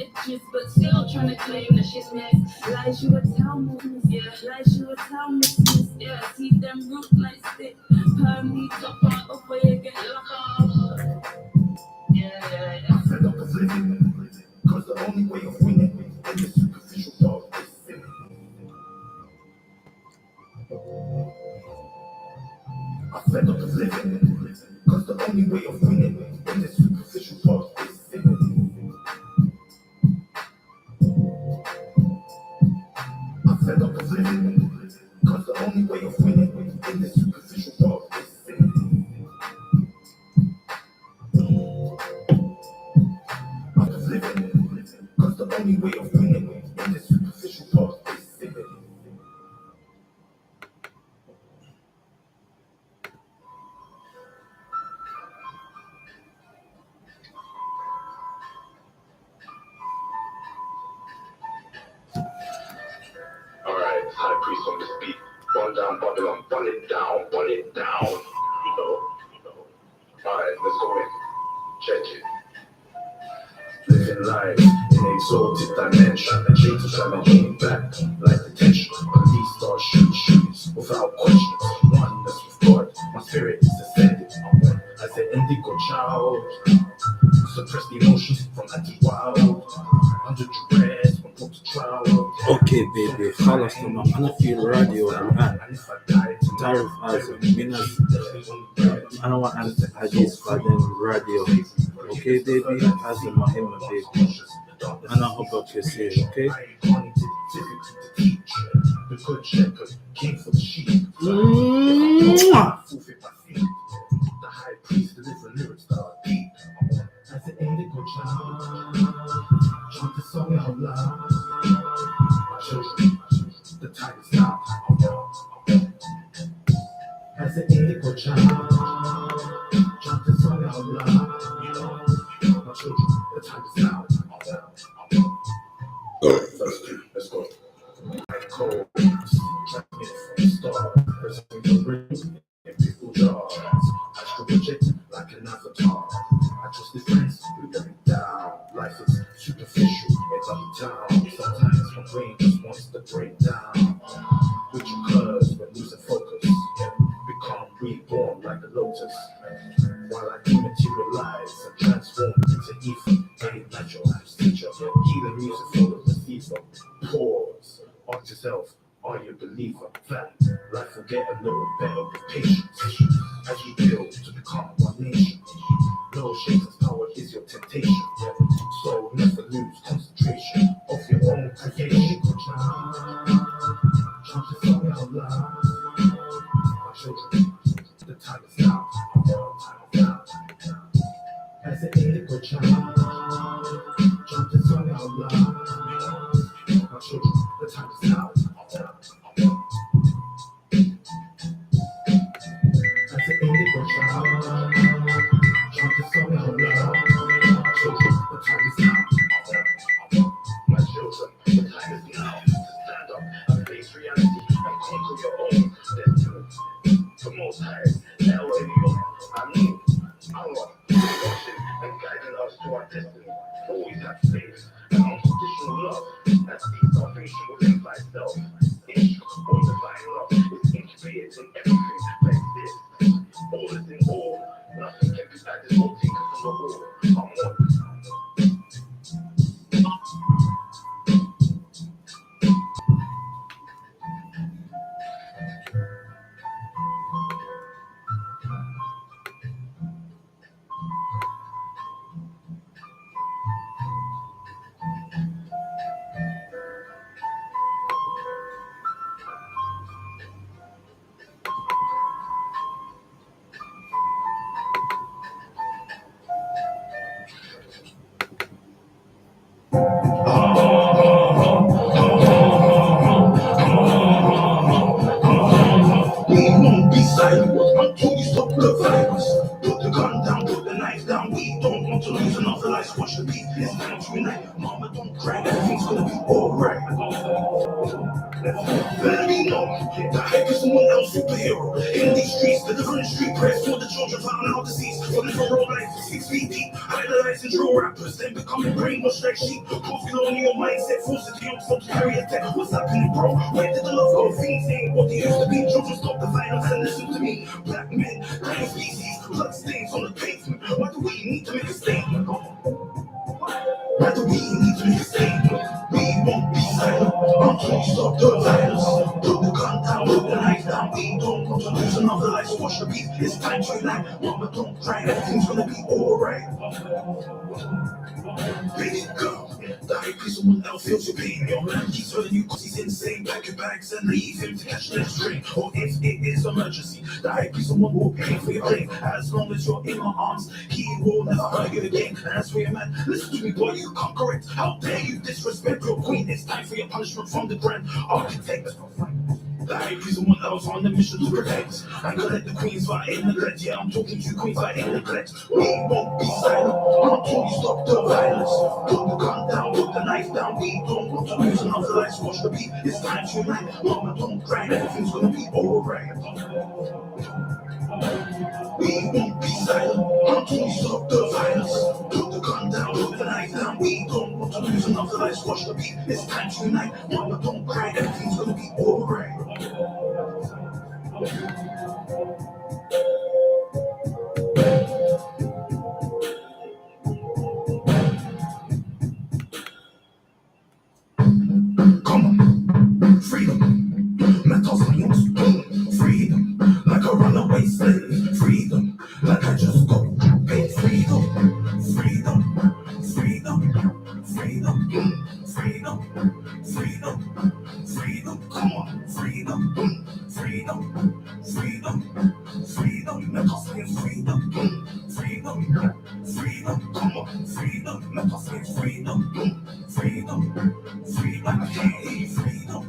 edges, but still trying to claim that she's next. Lies you would tell me, yeah. Lies you would tell me, yeah. See them root like stick. Per me, top out of where you get locked up. Yeah. I'm fed up of living, cause the only way of winning in the superficial world is sinning. I'm fed up of living, cause the only way of winning in the superficial world is sinning. I'm fed up of living, cause the only way of winning in the superficial world is sinning. I'm living, cause the only way of winning in the superficial world is sinning. Alright, high priest on this beat. Burn down Babylon, burn it down, burn it down. Alright, let's go in. Check it. Living life in an exalted dimension. A chain to shine and chain back like detention. Police start shooting shootings without question. Oneness with God, my spirit is ascended. I'm one as an indigo child. Suppress the emotions from anti-wild. Under duress, from court to trial. Okay, baby, خلص لما أنا في الراديو الآن تعرف Minas أنا وأنت حديث بعدين راديو. Okay, baby, هذا مهم baby. أنا أحبك كثير. Okay. The good shepherd came for the sheep. The high priest delivered lyrics that are deep. As the indigo child, chant the song out loud. My children, the time is now. As the indigo child, chant the song out loud. My children, the time is now. Let's go. Cold, transmit from the star, pressing the ring in people's jars. Astral project like an avatar. I trust the friends who let me down. Life is superficial and uptown. Sometimes my brain just wants to break down. With you cuz we're losing focus. Become reborn like a lotus. While I dematerialize and transform into ether. Ain't natural teacher. Healing music full of the season. Pause. Ask yourself, are you a believer? Fact, life will get a little better with patience. As you build to become one nation. No Satan's power is your temptation. So never lose concentration of your own creation. Chant the song out loud. My children, the time is now. As an indigo child, chant the song out loud. My children, the time is now. As an indigo child, chant the song out loud. My children, the time is now. My children, the time is now. Stand up and face reality and conquer your own destiny. The Most High, Elohim, Amun, Allah, watching and guiding us to our destiny. Always have faith and unconditional love. That's the salvation within thyself. Ishq or divine love is incubated in everything like this. All is in all. Nothing can be added or taken from the all. Amun. Until we stop the violence. Put the gun down, put the knife down. We don't want to lose another life. Watch the beat. It's time to unite. Mama, don't cry. Everything's gonna be alright. Let me know that I could someone else superhero in these streets, delivering street press for the children found out disease. From the road life 6 feet deep. I let Idolizing drill rappers, then becoming brainwashed like sheep. Posting on your mindset, forcing the young folk to carry a tech. What's happening, bro? Where did the love go? Things ain't what they used to be. Children, stop the violence and listen to me. Black men, dying species, blood stains on the pavement. Why do we need to make a statement? Why do we need to make a statement? We won't be silent until we stop the violence. Put the gun down, put the knife down. We don't want to lose another life. So watch the beat. It's time to unite. Mama, don't cry. Everything's gonna be alright. Baby girl, the high priest someone else feels your pain. Your man keeps hurting you cause he's insane. Pack your bags and leave him to catch the next train. Or if it is emergency, the high priest someone will pay for your pain. As long as you're in my arms, he will never hurt you again. And as for your man, listen to me boy, you can't correct. How dare you disrespect your queen? It's time for your punishment from the grand architect. The high priest someone else on the mission to protect and collect the queens fighting neglect. Yeah, I'm talking to queens fighting neglect. We won't be silent until we stop the violence. Put the gun down, put the knife down. We don't want to lose another life. So watch the beat. It's time to unite. Mama, don't cry. Everything's gonna be alright. We won't be silent until we stop the violence. Put the gun down, put the knife down. We don't want to lose another life. So watch the beat. It's time to unite. Mama, don't cry. Everything's gonna be alright. Come on, freedom, metal science, freedom, like a runaway slave, freedom, like I just got paid, freedom, freedom, freedom, freedom, freedom, freedom, freedom, come on, freedom, freedom, freedom, freedom, metal science, freedom, freedom, freedom, come on, freedom, metal science, freedom, freedom, freedom, hey, freedom,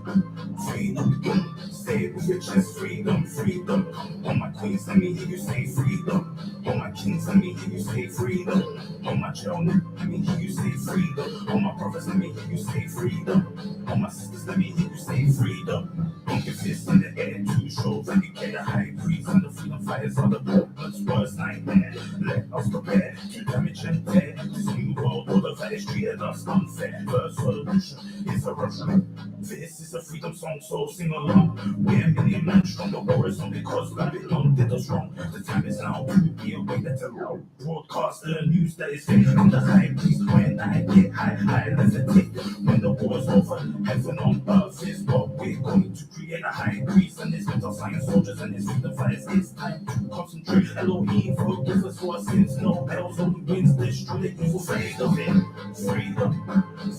freedom, say it with your chest, freedom, freedom. All my queens, let me hear you say freedom. All my kings, let me hear you say freedom. All my children, let me hear you say freedom. All my brothers, let me hear you say freedom. All my sisters, let me hear you say freedom. Pump your fists in the air, two shows, and you get a high breeze, and the freedom fighters are the blood's worst nightmare. Let us prepare to damage and tear this new world order that is treated us unfair. First solution is a Russian. This is a freedom song, so sing along. We're a million men strong, the war is on because Babylon did us wrong. The time is now to be awake to broadcast the news that is fake. I'm the high priest when I get high as a tick. When the war's over, heaven on earth is what we're going to create a high priest. And his mental science soldiers and his freedom fighters. It's time to concentrate. Elohim, forgive us for our sins. No bells, only wins. Destroy the evil freedom in freedom,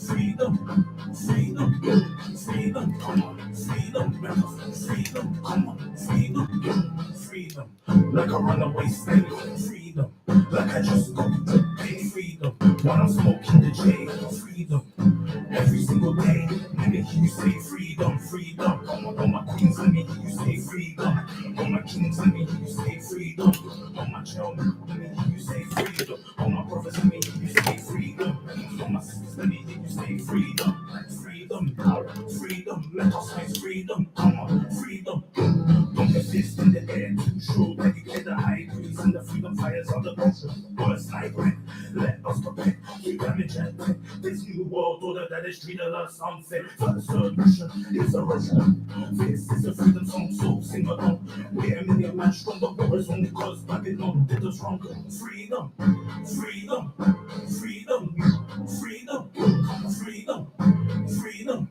freedom, freedom, freedom, come on, freedom, freedom, come on, freedom, freedom, like a runaway slave, freedom, like I just got paid, freedom, while I'm smoking the J, freedom, every single day, let me hear you say freedom, freedom, come on, all my queens, let me hear you say freedom, all my kings, let me hear you say freedom, all my children, let me hear you say freedom, all my brothers, let me hear you say freedom, all my sisters, let me hear you say freedom, freedom, freedom, let us say freedom, come on, freedom, pump your fist in the air to show that you get the high breeze and the freedom fires of the worst nightmare. Let us prepare to damage and take this new world order that is treating us unfair. First solution is a Russian. This is a freedom song, so sing along. We're a million man strong, the war is only cause Babylon did us wrong. Freedom, freedom, freedom, freedom, freedom, freedom,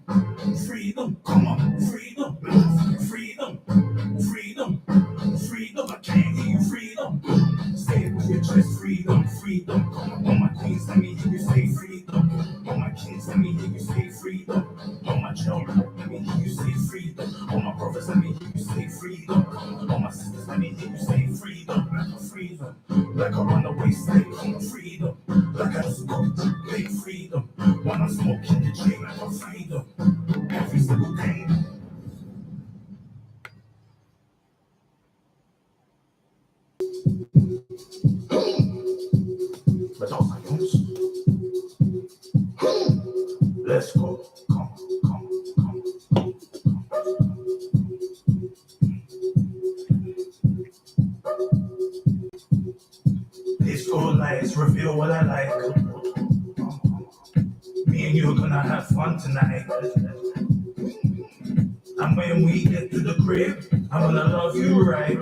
freedom, come on, freedom, freedom, freedom, freedom, I can't hear you, freedom, say it with your chest, freedom, freedom, all my queens, let me hear you say freedom, all my kings, let me hear you say freedom, all my children, let me hear you say freedom, all my brothers, let me hear you say freedom, all my sisters, let me hear you say freedom, freedom, like a runaway slave, freedom, like I just got paid, freedom, when I'm smoking the J, freedom, every single day. But all my homes, let's go, come, come, come, come, Disco lights reveal what I like. Me and you are gonna have fun tonight. And when we get to the crib, I'm gonna love you right.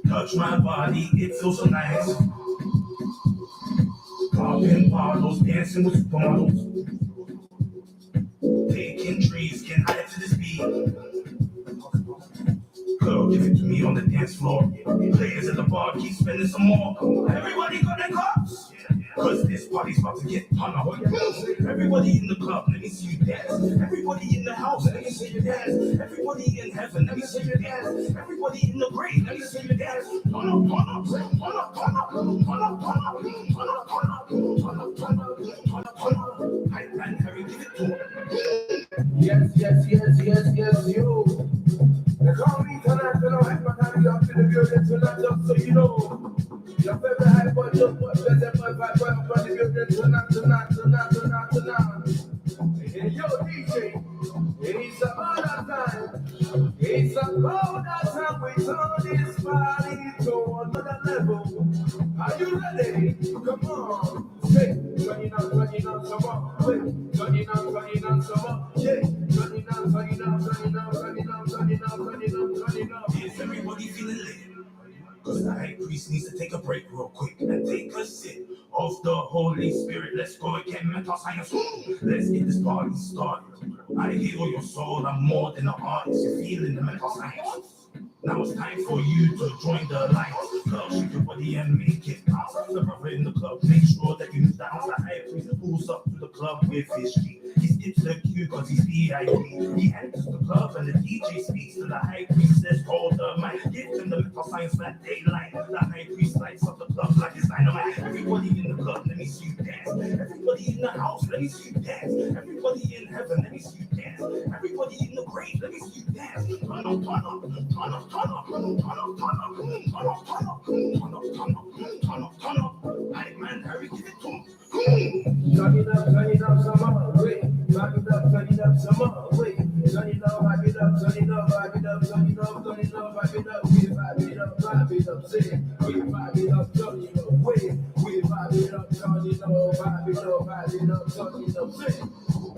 Touch my body, it feels so nice. Popping bottles, dancing with supermodels. Taking trees, getting high to this beat. Girl, give it to me on the dance floor. Players at the bar keep spending some more. Everybody got their cups. Cause this party's about to get ton up. Everybody in the club, let me see you dance. Everybody in the house, let me see you dance. Everybody in heaven, let me see you dance. Everybody in the grave, let me see you dance. Turn up, turn up, turn up, turn up, turn up, turn up, turn up, turn up, turn up, turn up, turn up, turn up. Hype man, Harry, give it to him. Yes, you. They call me tonight, you know, hype man, Harry, up in the building tonight, just so you know. Your favorite hype boy, just what says that my vibe, up in the building tonight. Hey, yo, DJ, it's about that time. It's about that time we turn this party to another level. Are you ready? Come on. Say, turning on some more. Wait, turning on some more. Yeah, turning on. Is everybody feeling lit? Cause the high priest needs to take a break real quick and take a sip of the Holy Spirit. Let's go again, mental science. Let's get this party started. I heal your soul, I'm more than an artist. You're feeling the mental science. Now it's time for you to join the alliance. Girl, shake your body and make it bounce. The brother in the club, make sure that you move down. The high priest pulls up to the club with his G. He skips the queue cause he's VIP. He enters the club and the DJ speaks to the high priest, says, hold the mic. Give them the mental science that they like. The high priest lights up the club like it's dynamite. Everybody in the club, let me see you dance. Everybody in the house, let me see you dance. Everybody in heaven, let me see you dance. Everybody in the grave, let me see you dance. Turn up, turn up, turn up, turn up, turn up, turn up, turn up, turn up, turn up, turn up, turn up, turn up, turn up. Hype man, Harry, give it to him. Turn it up some more, wait. Turn it up some more, wait. Turn it up, vibe it up, turn it up, vibe it up, turn it up, turn it up, vibe it up, we vibe it up, say, we vibe it up, turn it up, wait. We vibe it up, turn it up, vibe it up, turn it up, say.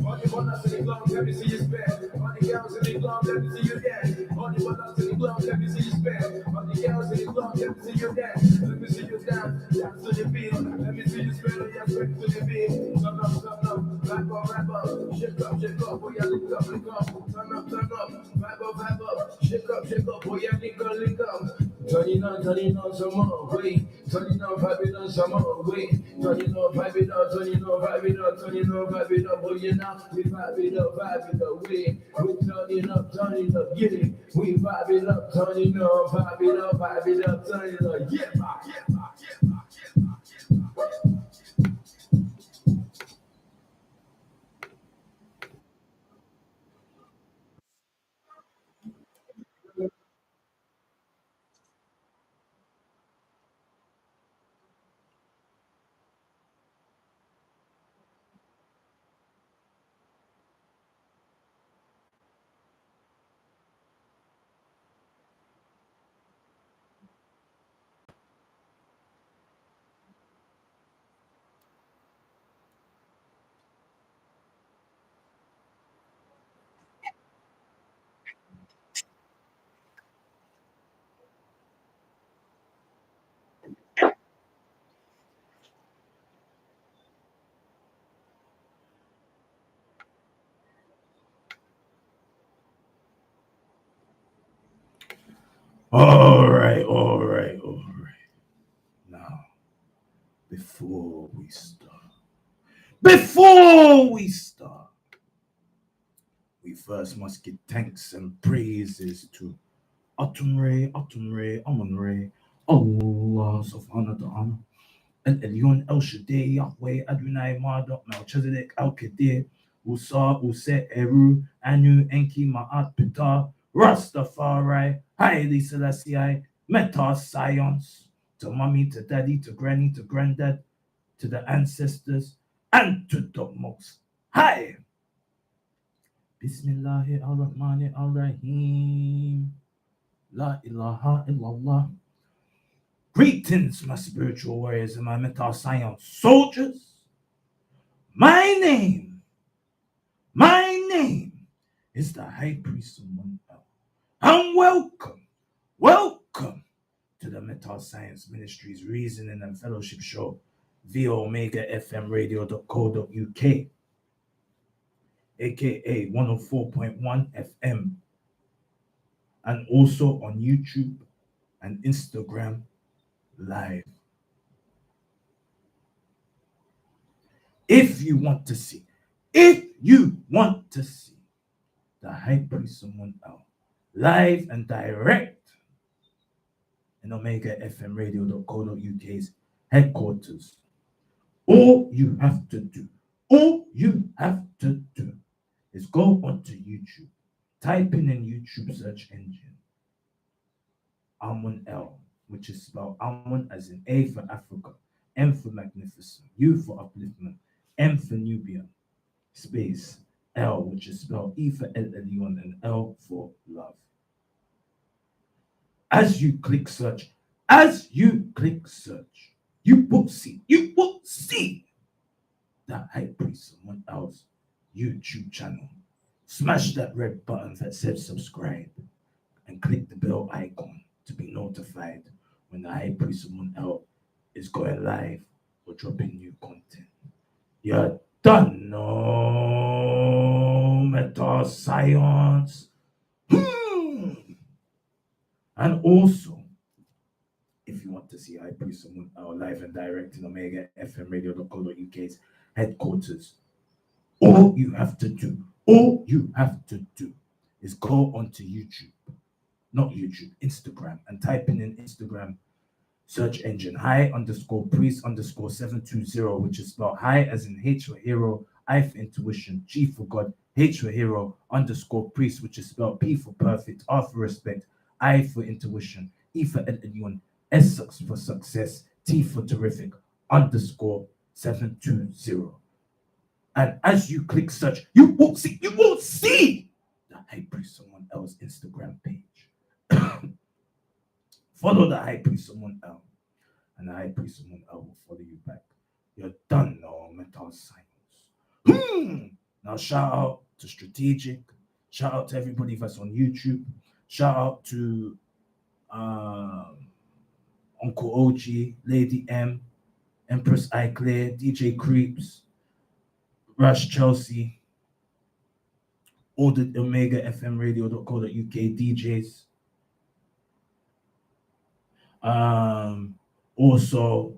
All the brothers in the club, let me see you spin. All the girls in the club, let me see you dance. All the brothers in the club, let me see you spin. All the girls in the club, let me see you dance. Let me see you dance to the beat. Let me see you spin, yeah, spin to the beat. Turn up, rap up, shake up, oh yeah, lick up. Turn up, vibe up, shake up, oh yeah, lick up. Turn it on some more, wait. Turn it on, vibe it on some more, wait. Turn it on, vibe it up, turn it on, vibe it up, oh yeah, now we vibe it up, wait. We turn it up, get it. We vibe it up, turn it on, vibe it up, turn it up, yeah. All right. Now, before we start, we first must give thanks and praises to Amun Ray, Allah subhanahu wa ta'ala, El Elyon El Shaddai, Yahweh Adonai Marduk Melchizedek El Kadir, Usa Use Eru Anu Enki Ma'at Pita, Rastafari, Haile Selassie, Meta Science, to mommy, to daddy, to granny, to granddad, to the ancestors, and to the most high. Bismillahir Rahmanir Rahim. La ilaha illallah. Greetings, my spiritual warriors and my mental science soldiers. My name is the High Priest Amun. And welcome to the Mental Science Ministries Reasoning and Fellowship Show via Omega FM Radio.co.uk, aka 104.1 FM, and also on YouTube and Instagram Live. If you want to see the High Priest Amun live and direct in Omega FM Radio.co.uk's headquarters, all you have to do is go onto YouTube, type in YouTube search engine Amun L, which is spelled Amun as in A for Africa, M for magnificent, U for upliftment, M for Nubian, space L, which is spelled E for El Elyon and L for love. As you click search, you will see the High Priest Amun L's YouTube channel. Smash that red button that says subscribe and click the bell icon to be notified when the High Priest Amun L is going live or dropping new content. You're done, no meta science. And also, if you want to see High Priest Amun L live and direct in Omega FM Radio.co.uk's headquarters, all you have to do is go onto Instagram, and type in Instagram search engine high_priest_720, which is spelled high as in H for hero, I for intuition, G for God, H for hero, _priest, which is spelled P for perfect, R for respect, I for intuition, E for Elyon, S for success, T for terrific, _720. And as you click search, you will see the High Priest Amun L's Instagram page. Follow the High Priest Amun L, and the High Priest Amun L will follow you back. You're done now, mental science. Now shout out to Strategic. Shout out to everybody that's on YouTube. Shout out to Uncle OG, Lady M, Empress Iclair, DJ Creeps, Rush Chelsea, all the Omega FM Radio.co.uk DJs. Also,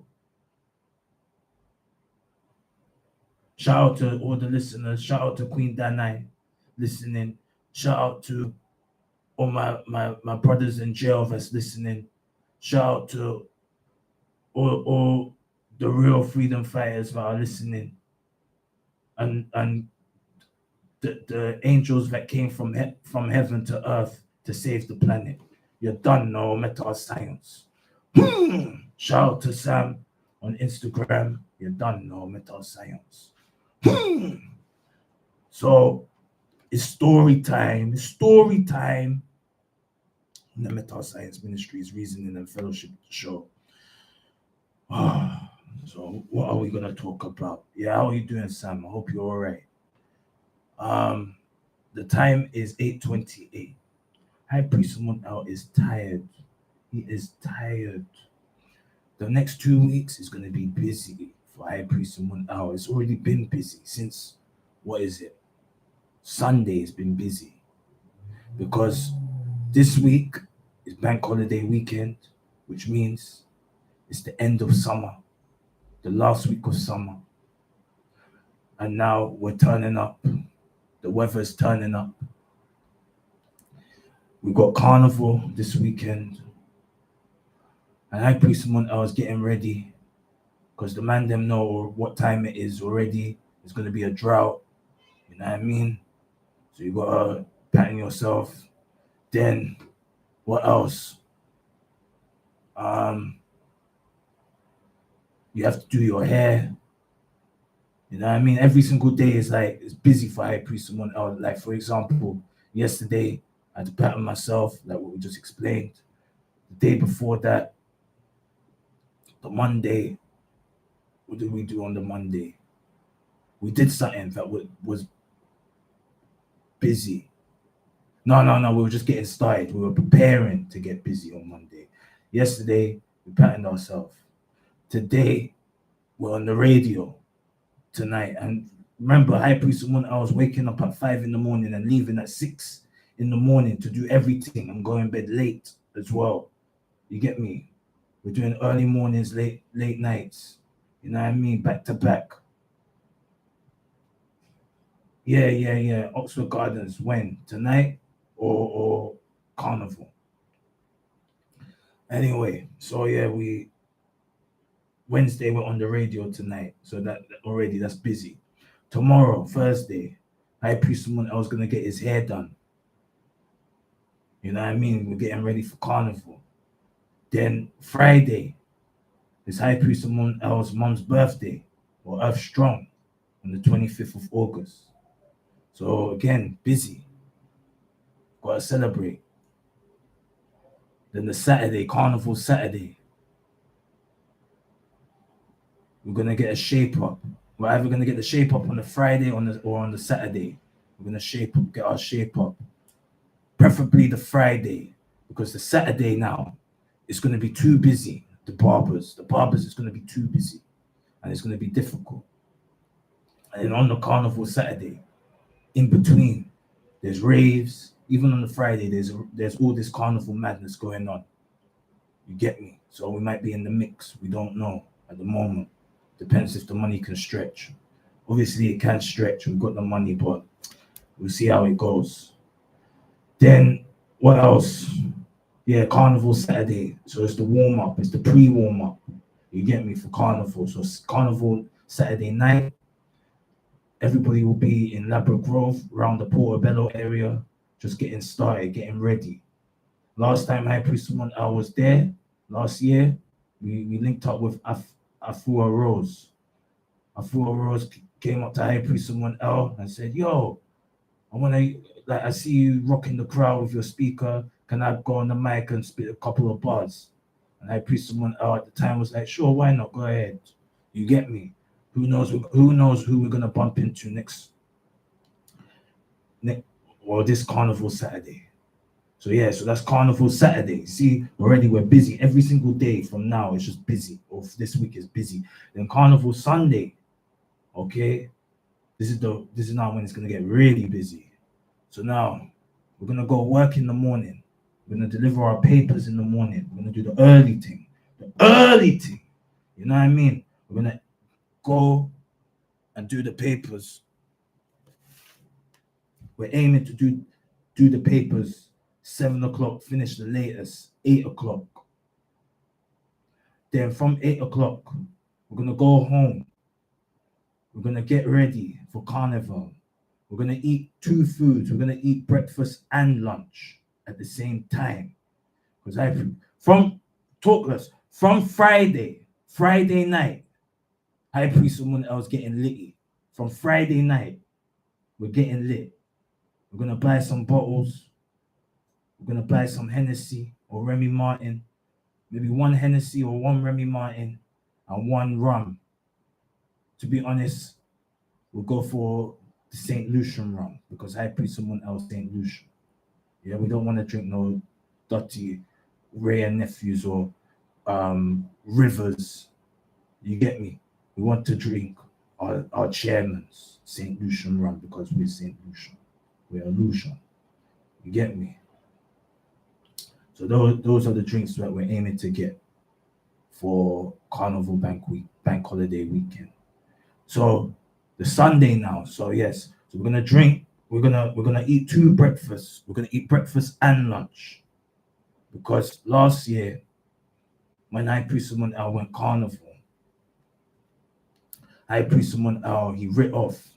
shout out to all the listeners. Shout out to Queen Danai listening. Shout out to all my brothers in jail that's listening. Shout out to all the real freedom fighters that are listening. And the angels that came from heaven to earth to save the planet. You're done, no meta science. Shout out to Sam on Instagram. You're done, no meta science. So it's story time. In the Mental Science Ministries Reasoning and Fellowship Show. So what are we gonna talk about? Yeah, how are you doing, Sam? I hope you're all right. The time is 8:28. High Priest Amun L is tired. He is tired. The next 2 weeks is gonna be busy for High Priest Amun L. It's already been busy since, what is it? Sunday has been busy. Because this week is bank holiday weekend, which means it's the end of summer, the last week of summer. And now we're turning up. The weather's turning up. We got Carnival this weekend. And High Priest Amun L is getting ready because the man them know what time it is already. It's going to be a drought. You know what I mean? So you got to pattern yourself. Then, what else? You have to do your hair. You know what I mean? Every single day is like, it's busy for High Priest Amun L. Like, for example, yesterday, I had to pattern myself, like what we just explained. The day before that, The Monday, what did we do on the Monday? We did something that was busy. No, we were just getting started. We were preparing to get busy on Monday. Yesterday, we patterned ourselves. Today, we're on the radio tonight. And remember, High Priest Amun, I was waking up at 5 in the morning and leaving at 6 in the morning to do everything. I'm going to bed late as well. You get me? We're doing early mornings, late nights. You know what I mean? Back to back. Yeah. Oxford Gardens. When? Tonight or Carnival? Anyway, so yeah, Wednesday we're on the radio tonight. So that already that's busy. Tomorrow, Thursday, High Priest someone else gonna get his hair done. You know what I mean? We're getting ready for Carnival. Then Friday is High Priest someone else's mom's birthday or Earth Strong on the 25th of August. So again, busy. Gotta celebrate. Then the Saturday, Carnival Saturday, we're gonna get a shape up. We're either gonna get the shape up on the Friday or on the Saturday. We're gonna get our shape up. Preferably the Friday, because the Saturday now it's gonna be too busy. The barbers is gonna be too busy, and it's gonna be difficult. And then on the Carnival Saturday, in between, there's raves. Even on the Friday, there's all this carnival madness going on. You get me? So we might be in the mix. We don't know at the moment. Depends if the money can stretch. Obviously, it can stretch. We've got the money, but we'll see how it goes. Then, what else? Yeah, Carnival Saturday. So it's the warm-up. It's the pre-warm-up. You get me? For Carnival. So Carnival Saturday night. Everybody will be in Ladbroke Grove, around the Portobello area, just getting started, getting ready. Last time High Priest I was there, last year, we linked up with Afua Rose. Afua Rose came up to High Priest L and said, yo, I see you rocking the crowd with your speaker. Can I go on the mic and spit a couple of bars? And High Priest L at the time was like, sure, why not? Go ahead. You get me? Who knows who we're gonna bump into next or this Carnival Saturday. So yeah, so that's Carnival Saturday. See, already we're busy. Every single day from now it's just busy. Or this week is busy. Then Carnival Sunday, okay. This is now when it's gonna get really busy. So now we're gonna go work in the morning. We're gonna deliver our papers in the morning. We're gonna do the early thing. You know what I mean? We're gonna go and do the papers. We're aiming to do the papers 7 o'clock, finish the latest 8 o'clock. Then from 8 o'clock, we're gonna go home. We're gonna get ready for Carnival. We're gonna eat 2 foods. We're gonna eat breakfast and lunch at the same time. Because from Friday night, High Priest someone else getting litty. From Friday night, we're getting lit. We're gonna buy some bottles. We're gonna buy some Hennessy or Remy Martin. Maybe 1 Hennessy or 1 Remy Martin and 1 rum. To be honest, we'll go for the St. Lucian rum because High Priest someone else St. Lucian. Yeah, we don't want to drink no dirty Ray and Nephews or Rivers. You get me? We want to drink our chairman's St. Lucian rum because we're St. Lucian. We're a Lucian. You get me? So those are the drinks that we're aiming to get for Carnival Bank Holiday weekend. So the Sunday now. So yes, so we're gonna drink. We're gonna eat 2 breakfasts. We're gonna eat breakfast and lunch because last year when High Priest Al went Carnival, High Priest Al he writ off.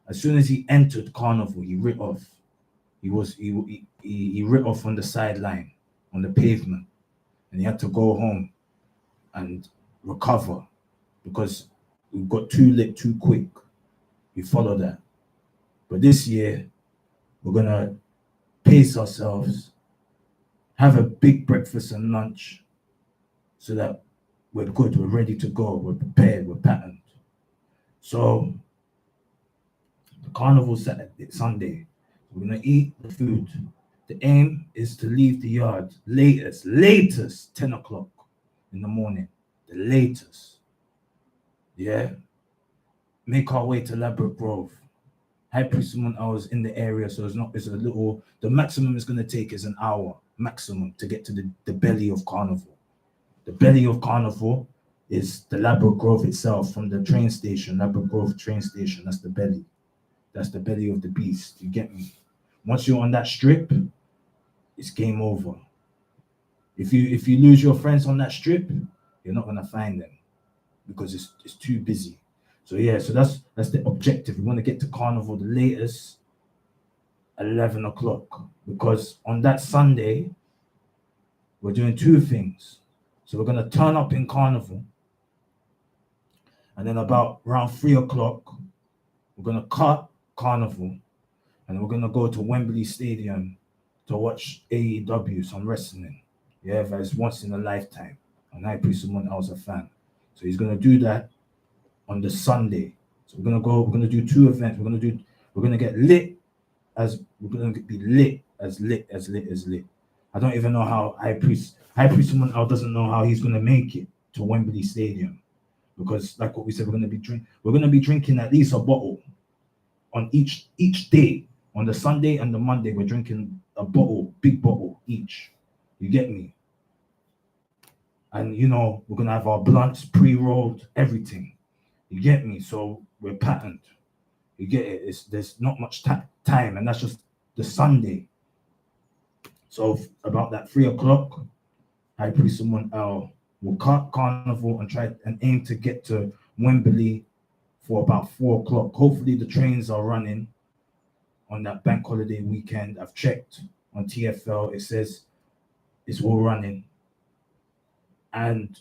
As soon as he entered Carnival, he writ off. He writ off on the sideline, on the pavement, and he had to go home and recover because we got too lit too quick. You follow that. But this year, we're gonna pace ourselves, have a big breakfast and lunch, so that we're good, we're ready to go, we're prepared, we're patterned. So the carnival Saturday, Sunday, we're gonna eat the food. The aim is to leave the yard latest 10 o'clock in the morning. The latest. Yeah. Make our way to Ladbroke Grove. High Priest Amun hours in the area, so it's a little, the maximum it's gonna take is an hour maximum to get to the belly of Carnival. The belly of Carnival is the Ladbroke Grove itself from the train station, Ladbroke Grove train station. That's the belly. That's the belly of the beast. You get me? Once you're on that strip, it's game over. If you lose your friends on that strip, you're not gonna find them because it's too busy. So yeah, so that's the objective. We want to get to Carnival the latest 11 o'clock because on that Sunday we're doing two things. So we're gonna turn up in Carnival, and then about around 3 o'clock we're gonna cut Carnival, and we're gonna go to Wembley Stadium to watch AEW, some wrestling. Yeah, that's once in a lifetime. And I Priest someone else a fan. So he's gonna do that on the Sunday. So we're gonna do two events. We're gonna get lit we're gonna be lit as lit as lit as lit. I don't even know how High Priest someone else doesn't know how he's gonna make it to Wembley Stadium. Because like what we said, we're gonna be drinking at least a bottle on each day. On the Sunday and the Monday, we're drinking a bottle, big bottle each. You get me? And we're gonna have our blunts pre-rolled, everything. You get me? So we're patterned. You get it? There's not much time, and that's just the Sunday. So about that 3 o'clock, High Priest someone will cut Carnival and try and aim to get to Wembley for about 4 o'clock. Hopefully the trains are running on that bank holiday weekend. I've checked on TFL, it says it's all running, and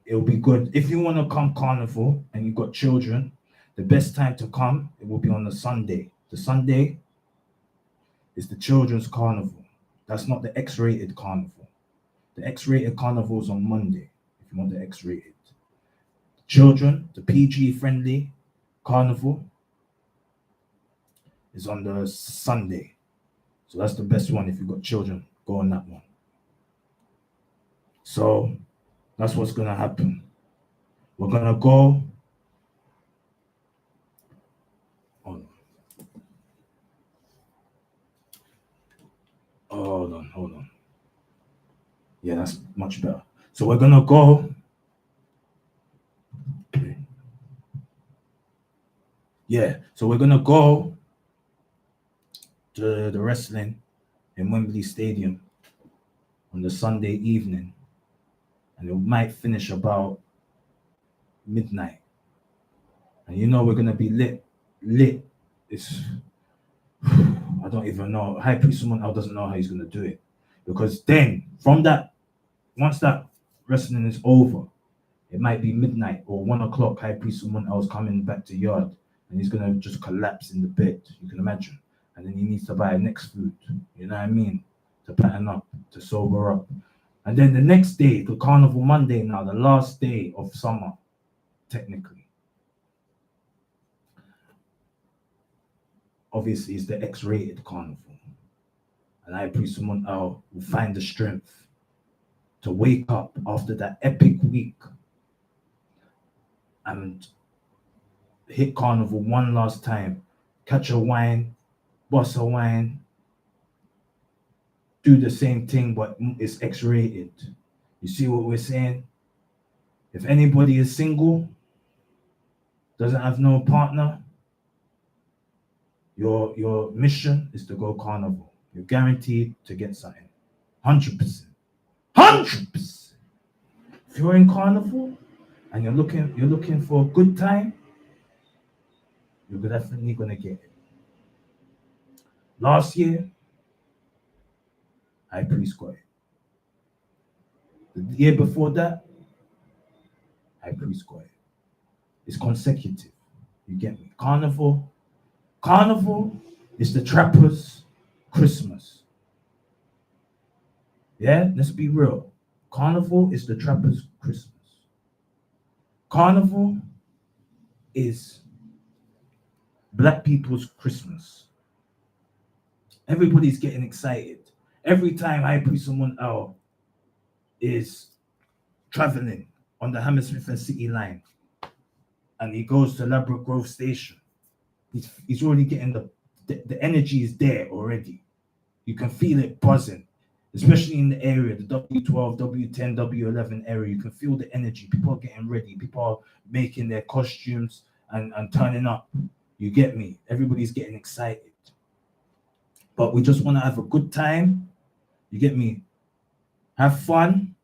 it'll be good. If you want to come Carnival and you've got children, the best time to come, it will be on the Sunday. The Sunday is the children's carnival. That's not the X-rated carnival. The X-rated carnival is on Monday, if you want the X-rated. Children, the PG-friendly carnival is on the Sunday. So that's the best one. If you've got children, go on that one. So that's what's going to happen. We're going to go. Hold on. Yeah, that's much better. So we're going to go. Yeah, so we're going to go to the wrestling in Wembley Stadium on the Sunday evening. And it might finish about midnight. And we're going to be lit. It's, I don't even know. High Priest someone else doesn't know how he's going to do it. Because then, once that wrestling is over, it might be midnight or 1 o'clock. High Priest someone else coming back to yard. And he's going to just collapse in the bed. You can imagine. And then he needs to buy next food. You know what I mean? To pattern up, to sober up. And then the next day, the Carnival Monday now, the last day of summer, technically. Obviously, it's the X-rated Carnival. And I pray someone else will find the strength to wake up after that epic week and hit Carnival one last time, catch a wine, bust a wine, do the same thing, but it's X-rated. You see what we're saying? If anybody is single, doesn't have no partner, your mission is to go Carnival. You're guaranteed to get something. 100%. 100%. If you're in Carnival and you're looking for a good time, you're definitely gonna get it. Last year, High Priest got it. The year before that, High Priest got it. It's consecutive. You get me? Carnival is the trappers' Christmas. Yeah, let's be real. Carnival is the trappers' Christmas. Carnival is black people's Christmas. Everybody's getting excited. Every time I pre someone out is traveling on the Hammersmith and City line and he goes to Ladbroke Grove Station, he's already getting the energy is there already. You can feel it buzzing, especially in the area, the W12, W10, W11 area. You can feel the energy. People are getting ready. People are making their costumes and turning up. You get me? Everybody's getting excited. But we just want to have a good time. You get me? Have fun.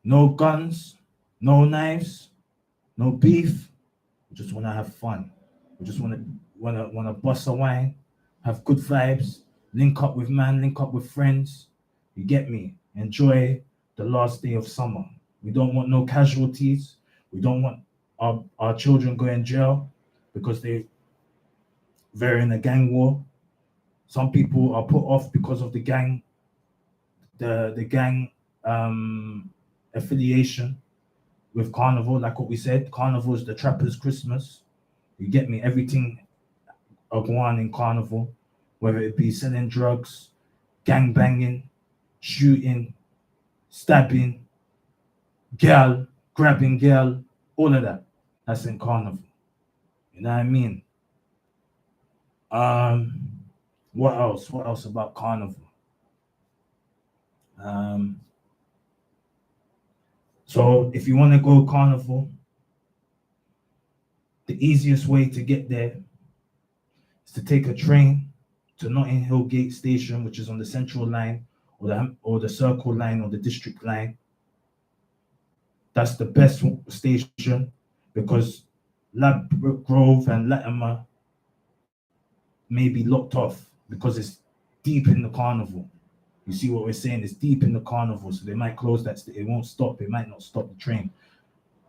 No guns, no knives, no beef. We just want to have fun. We just want to bust a wine, have good vibes, link up with man, link up with friends. You get me? Enjoy the last day of summer. We don't want no casualties. We don't want our children going in jail because they're in a gang war. Some people are put off because of the gang affiliation with Carnival. Like what we said, Carnival is the trappers' Christmas. You get me? Everything are going on in Carnival, whether it be selling drugs, gang banging, shooting, stabbing, girl, grabbing girl, all of that. That's in Carnival. You know what I mean? What else? What else about Carnival? So if you want to go Carnival, the easiest way to get there is to take a train to Notting Hill Gate Station, which is on the Central Line or the Circle Line or the District Line. That's the best station because Ladbroke Grove and Latimer may be locked off because it's deep in the Carnival. You see what we're saying? It's deep in the Carnival, so they might close that. It won't stop. It might not stop the train.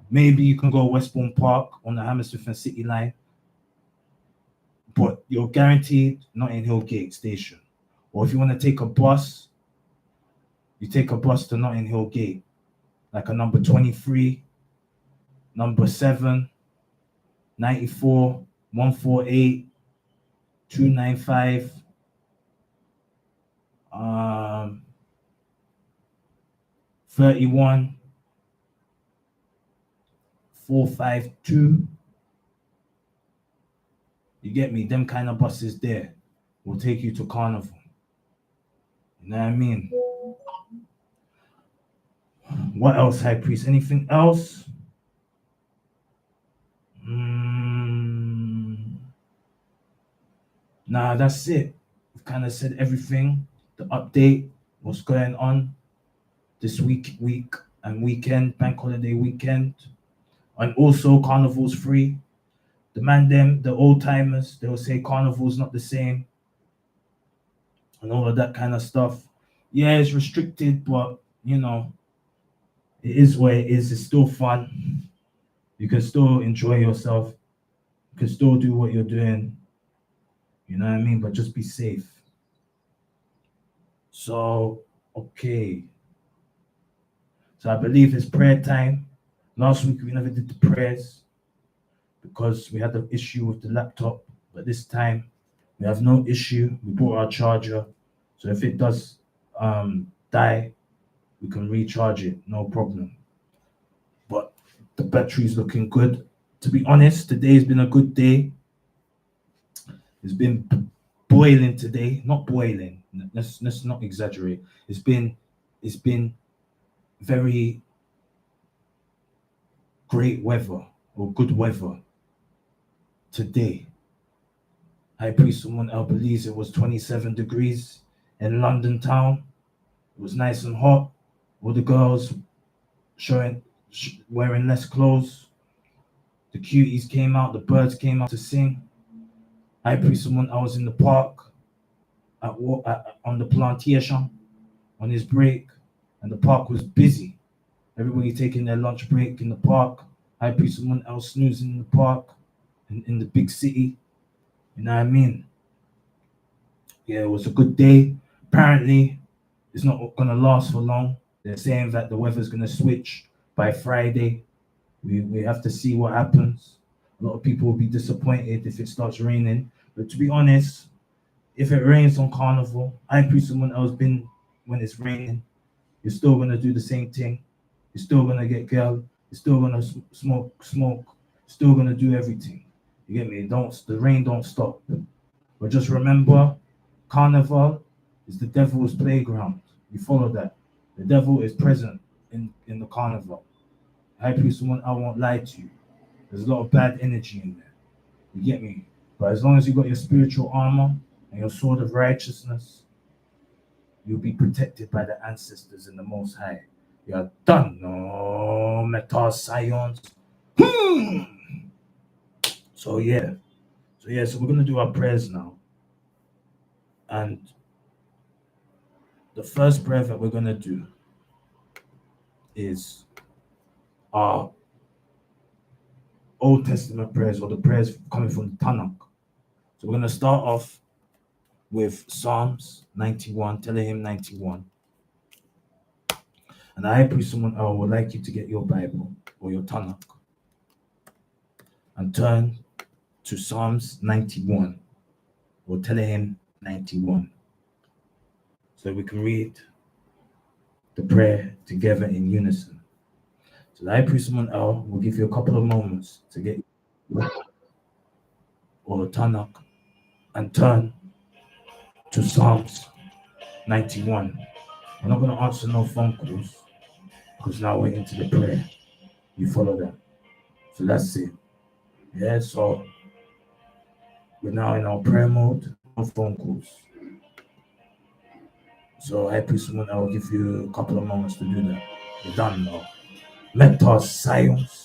Maybe you can go Westbourne Park on the Hammersmith and City line, but you're guaranteed Notting Hill Gate Station. Or if you want to take a bus, you take a bus to Notting Hill Gate, like a number 23, number 7, 94, 148, 295, 31, 452. You get me? Them kind of buses there will take you to Carnival. You know what I mean? What else, High Priest? Anything else? Nah, that's it. We've kind of said everything. The update, what's going on this week and weekend, bank holiday weekend. And also Carnival's free. The old timers, they'll say Carnival's not the same. And all of that kind of stuff. Yeah, it's restricted, but you know, it is what it is. It's still fun. You can still enjoy yourself. You can still do what you're doing. You know what I mean? But just be safe. So, okay. So I believe it's prayer time. Last week we never did the prayers because we had the issue with the laptop. But this time we have no issue. We brought our charger. So if it does die, we can recharge it. No problem. But the battery's looking good. To be honest, today's been a good day. It's been boiling today. Not boiling. Let's not exaggerate. It's been very great weather or good weather today. I Priest someone else believes it was 27 degrees in London town. It was nice and hot. All the girls wearing less clothes. The cuties came out, the birds came out to sing. I Priest someone I was in the park on the plantation on his break, and the park was busy. Everybody taking their lunch break in the park. I Priest someone else snoozing in the park in the big city. You know what I mean? Yeah, it was a good day. Apparently, it's not gonna last for long. They're saying that the weather's gonna switch by Friday. We have to see what happens. A lot of people will be disappointed if it starts raining. But to be honest, if it rains on Carnival, I agree someone else been when it's raining, you're still gonna do the same thing. You're still gonna get girl. You're still gonna smoke. Still gonna do everything. You get me? Don't the rain don't stop. But just remember, Carnival is the devil's playground. You follow that? The devil is present in the carnival. High priest someone I won't lie to you. There's a lot of bad energy in there. You get me? But as long as you got your spiritual armor and your sword of righteousness, you'll be protected by the ancestors in the Most High. You're done. No metal science. Hmm. So yeah. So we're gonna do our prayers now. And the first prayer that we're gonna do is our Old Testament prayers or the prayers coming from the Tanakh. So we're gonna start off with Psalms 91, Telehim 91. And I pray someone else would like you to get your Bible or your Tanakh and turn to Psalms 91 or Telehim 91 so we can read the prayer together in unison. So the high priest someone else will give you a couple of moments to get or Tanakh and turn to Psalms 91. I'm not going to answer no phone calls because now we're into the prayer. You follow that. So that's it. Yeah, so we're now in our prayer mode, no phone calls. So I pray someone I will give you a couple of moments to do that. You're done now. Meta science.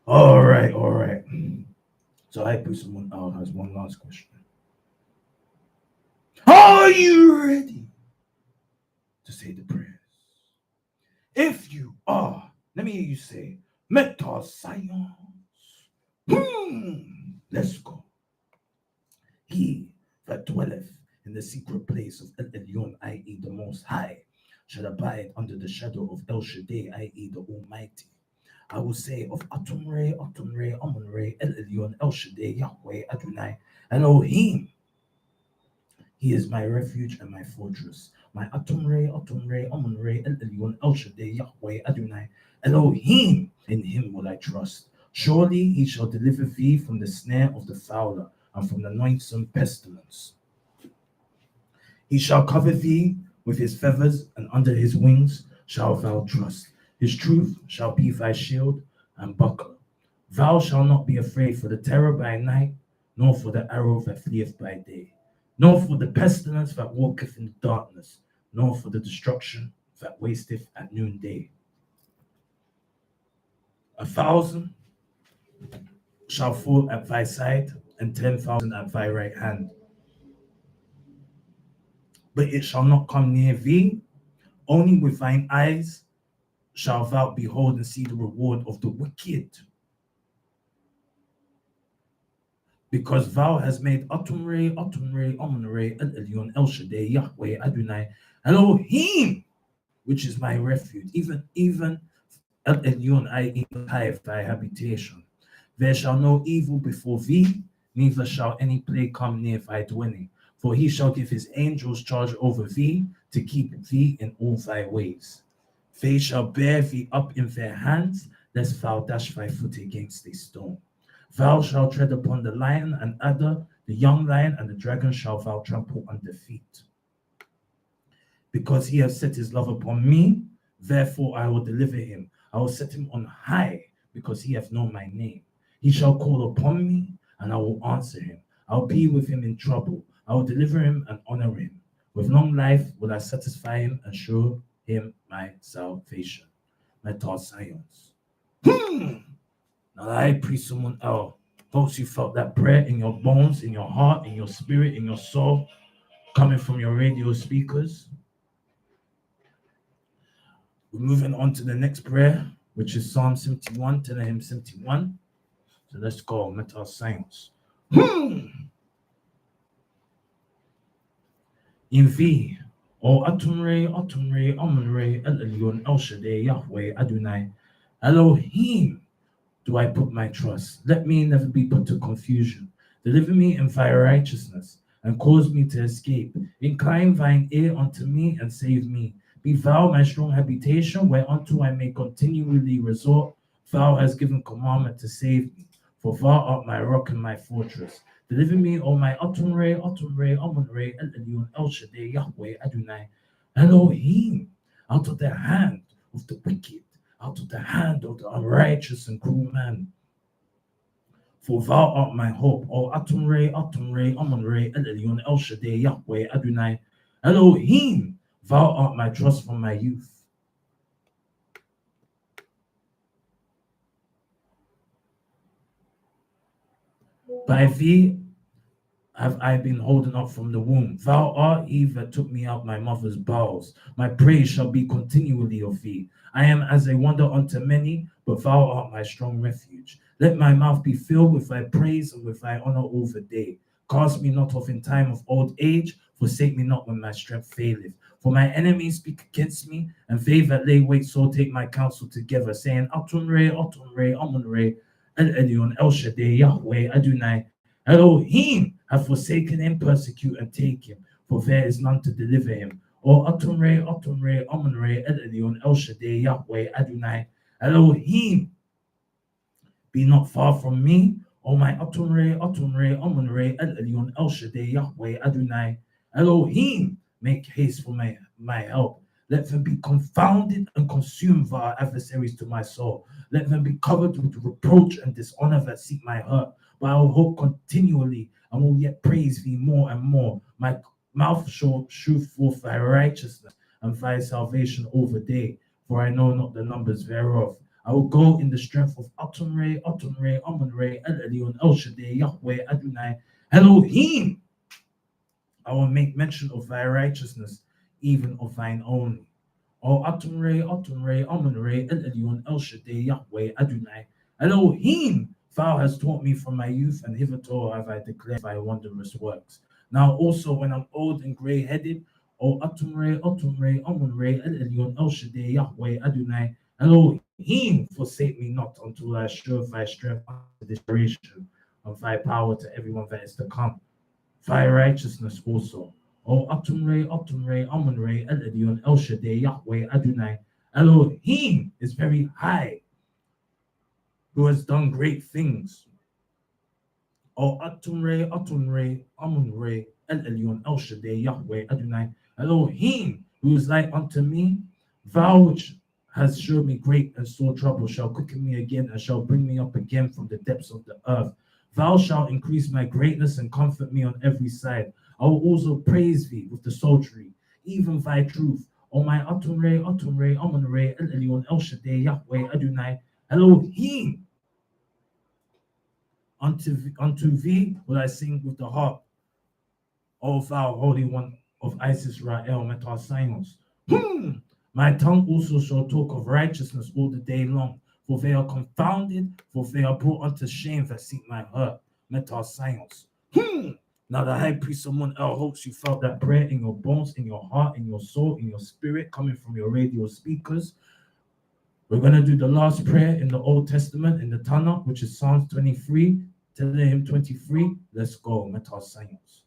All right, all right. So I put someone out has one last question. Are you ready to say the prayers? If you are, let me hear you say meta science. Let's go. He that dwelleth in the secret place of El Elyon, i.e., the Most High, shall abide under the shadow of El Shaddai, i.e., the Almighty. I will say of Atumre, Amunre, El Elyon, El Shaddai, Yahweh, Adonai, Elohim. He is my refuge and my fortress. My Atumre, Amunre, El Elyon, El Shaddai, Yahweh, Adonai, Elohim. In him will I trust. Surely he shall deliver thee from the snare of the fowler and from the noisome pestilence. He shall cover thee with his feathers, and under his wings shalt thou trust. His truth shall be thy shield and buckler. Thou shalt not be afraid for the terror by night, nor for the arrow that fleeth by day, nor for the pestilence that walketh in the darkness, nor for the destruction that wasteth at noonday. 1,000 shall fall at thy side, and 10,000 at thy right hand, but it shall not come near thee. Only with thine eyes shalt thou behold and see the reward of the wicked. Because thou hast made Atumre, Amunre, El Elyon, El Shaddai, Yahweh, Adonai, Elohim, which is my refuge, even El Elyon, i.e. thy habitation. There shall no evil befall thee, neither shall any plague come near thy dwelling. For he shall give his angels charge over thee, to keep thee in all thy ways. They shall bear thee up in their hands, lest thou dash thy foot against a stone. Thou shalt tread upon the lion and adder, the young lion and the dragon shall thou trample under feet. Because he has set his love upon me, therefore I will deliver him. I will set him on high, because he hath known my name. He shall call upon me, and I will answer him. I will be with him in trouble. I will deliver him and honor him. With long life will I satisfy him and show him my salvation. Meta science. Now I pray someone else. Folks, you felt that prayer in your bones, in your heart, in your spirit, in your soul, coming from your radio speakers. We're moving on to the next prayer, which is Psalm 71, telling him 71. So let's go, Meta science. In thee, O Atumre, Amunre, El Elyon, El Shaddai, Yahweh, Adonai, Elohim, do I put my trust. Let me never be put to confusion. Deliver me in thy righteousness, and cause me to escape. Incline thine ear unto me, and save me. Be thou my strong habitation, whereunto I may continually resort. Thou hast given commandment to save me, for thou art my rock and my fortress. Deliver me, O my Atumre, Amunre, El Elyon, El Shaddai, Yahweh, Adonai, Elohim, out of the hand of the wicked, out of the hand of the unrighteous and cruel man. For thou art my hope, O Atumre, Amunre, El Elyon, El Shaddai, Yahweh, Adonai, Elohim, thou art my trust from my youth. By thee have I been holding up from the womb. Thou art he that took me out my mother's bowels. My praise shall be continually of thee. I am as a wonder unto many, but thou art my strong refuge. Let my mouth be filled with thy praise and with thy honor all the day. Cast me not off in time of old age, forsake me not when my strength faileth. For my enemies speak against me, and they that lay wait so take my counsel together, saying, Atumre, Amunre, El Elyon, El Shaddai, Yahweh, Adonai, Elohim have forsaken him, persecute and take him, for there is none to deliver him. O Atumre, Amunre, El Elyon, El Shaddai, Yahweh, Adonai, Elohim, be not far from me. O my Atumre, Amunre, El Elyon, El Shaddai, Yahweh, Adonai, Elohim, make haste for my help. Let them be confounded and consumed by our adversaries to my soul. Let them be covered with reproach and dishonor that seek my hurt. But I will hope continually and will yet praise thee more and more. My mouth shall shew forth thy righteousness and thy salvation all the day, for I know not the numbers thereof. I will go in the strength of Atumre, Amunre, El Elyon, El Shaddai, Yahweh, Adonai, Elohim. I will make mention of thy righteousness, even of thine own. O Atumre, Amunre, El Elyon, El Shaddai, Yahweh, Adonai, Elohim, thou hast taught me from my youth, and hitherto have I declared thy wondrous works. Now also when I'm old and grey-headed, O Atumre, Amunre, El Elyon, El Shaddai, Yahweh, Adonai, Elohim, forsake me not until I show thy strength unto this generation, and thy power to everyone that is to come. Thy righteousness also. O Atumre, Amunre, El Elyon, El Shaddai, Yahweh, Adonai, Elohim is very high, who has done great things. O Atumre, Amunre, El Elyon, El Shaddai, Yahweh, Adonai, Elohim, who is like unto me, thou which has showed me great and sore trouble, shall quicken me again and shall bring me up again from the depths of the earth. Thou shalt increase my greatness and comfort me on every side. I will also praise thee with the psaltery, even thy truth. O my Atumre, Amunre, El Elyon, El Shaddai, Yahweh, Adonai, Elohim. Unto thee will I sing with the harp, O thou Holy One of Israel, Metasionos. My tongue also shall talk of righteousness all the day long, for they are confounded, for they are brought unto shame that seek my hurt. Metasionos. Now the high priest, someone else, hopes you felt that prayer in your bones, in your heart, in your soul, in your spirit, coming from your radio speakers. We're going to do the last prayer in the Old Testament, in the Tanakh, which is Psalms 23, telling him 23. Let's go, Meta Science.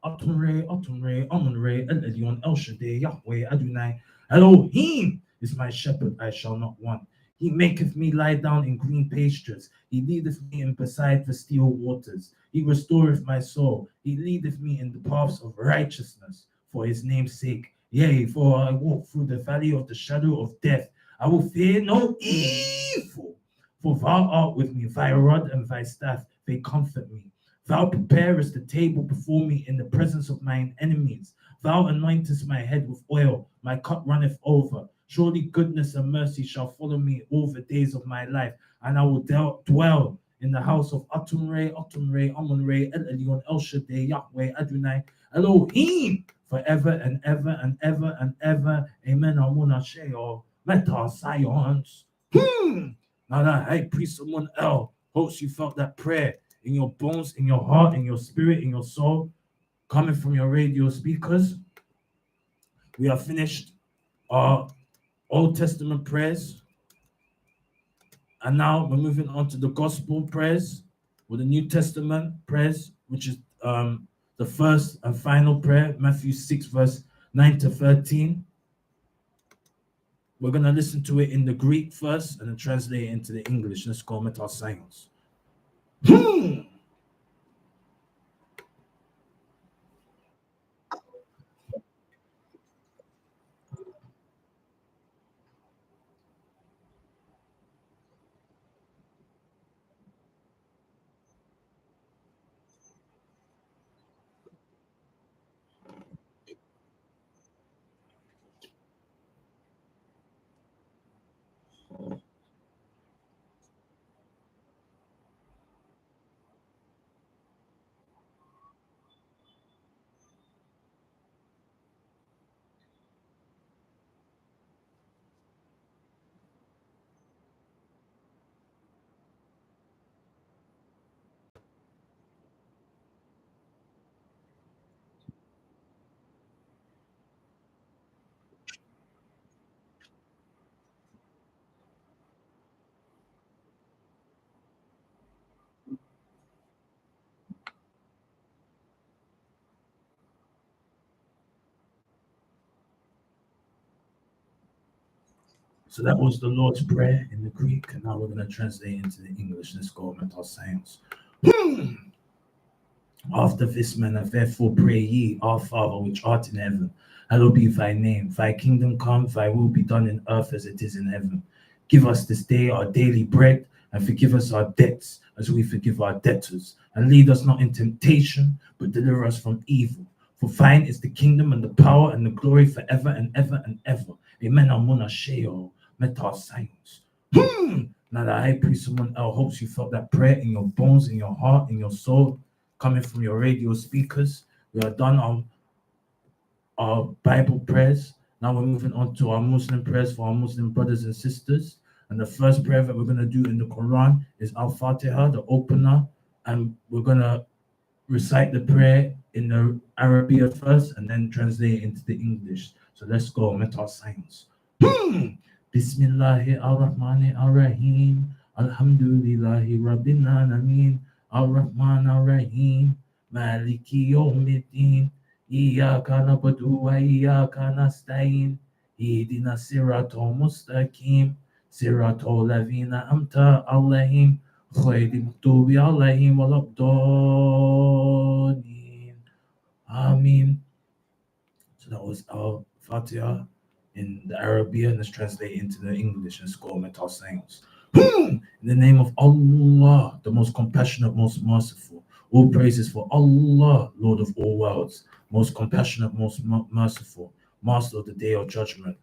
Atumre, Amunre, El Elyon, El Shaddai, Yahweh, Adonai, Elohim. is my shepherd, I shall not want. He maketh me lie down in green pastures. He leadeth me in beside the still waters. He restoreth my soul. He leadeth me in the paths of righteousness for his name's sake. Yea, for I walk through the valley of the shadow of death. I will fear no evil, for thou art with me. Thy rod and thy staff, they comfort me. Thou preparest the table before me in the presence of mine enemies. Thou anointest my head with oil, my cup runneth over. Surely goodness and mercy shall follow me all the days of my life, and I will dwell in the house of Amun Re, El Elyon, El Shaddai, Yahweh, Adonai, Elohim, forever and ever and ever and ever. Amen. Amun Asheo, Meta Science. Now that high priest, someone else, hopes you felt that prayer in your bones, in your heart, in your spirit, in your soul, coming from your radio speakers. We have finished our Old Testament prayers, and now we're moving on to the Gospel prayers, or the New Testament prayers, which is the first and final prayer, Matthew 6, verse 9 to 13. We're going to listen to it in the Greek first and then translate it into the English. Let's go with our science. So that was the Lord's Prayer in the Greek, and now we're going to translate into the English. Let's go with our science. After this manner, therefore pray ye, Our Father which art in heaven, hallowed be thy name. Thy kingdom come, thy will be done in earth as it is in heaven. Give us this day our daily bread, and forgive us our debts as we forgive our debtors. And lead us not in temptation, but deliver us from evil. For thine is the kingdom and the power and the glory forever and ever and ever. Amen. Amun Asheo, Meta Science. Now the high priest, someone else, hopes you felt that prayer in your bones, in your heart, in your soul, coming from your radio speakers. We are done on our Bible prayers. Now we're moving on to our Muslim prayers for our Muslim brothers and sisters. And the first prayer that we're going to do in the Quran is Al-Fatiha, the opener. And we're going to recite the prayer in the Arabic first and then translate it into the English. So let's go, Meta Science. Bismillahir Rahmanir Rahim. Alhamdulillahi Rabbil Alameen. Ar-Rahman Ar-Rahim. Maliki Yawmiddin. Iyyaka na'budu wa iyyaka nasta'in. Ihdina siratal mustaqim. Siratal ladzina an'amta 'alaihim. Ghayril maghdubi 'alaihim waladdallin. Amin. So that was our Fatiha in the Arabic. Let's translate into the English and score Meta Science. In the name of Allah, the most compassionate, most merciful. All praises for Allah, Lord of all worlds, most compassionate, most merciful, Master of the Day of Judgment.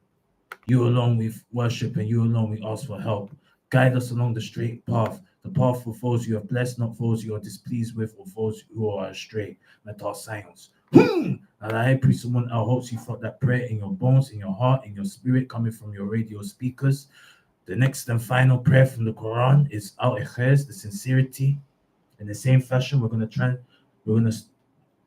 You alone we worship and you alone we ask for help. Guide us along the straight path, the path for those you have blessed, not those you are displeased with or those who are astray. Meta Science. And I pray someone else hopes you felt that prayer in your bones, in your heart, in your spirit, coming from your radio speakers. The next and final prayer from the Quran is Al-Ikhlas, the sincerity. In the same fashion, we're going to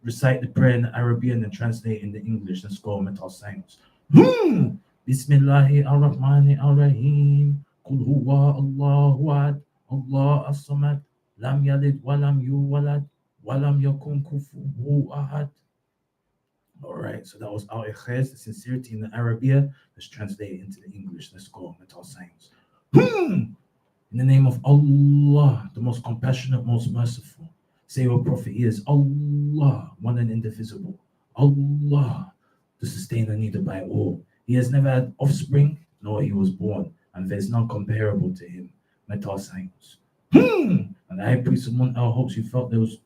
recite the prayer in the Arabic and then translate in the English. Let's go, Meta Science. Bismillahir Rahmanir Rahim. Qul huwa Allahu ahad, Allah as-samad, lam yalid wa lam yulad wa lam yakun kufuwan ahad. All right, so that was Al Ikhlas, the sincerity in the Arabia. Let's translate it into the English. Let's go, mental science. In the name of Allah, the most compassionate, most merciful. Say, O Prophet, He is Allah, one and indivisible. Allah, the sustainer needed by all. He has never had offspring, nor he was born, and there is none comparable to him. Mental science. And the high priest of Mount El hopes you felt there was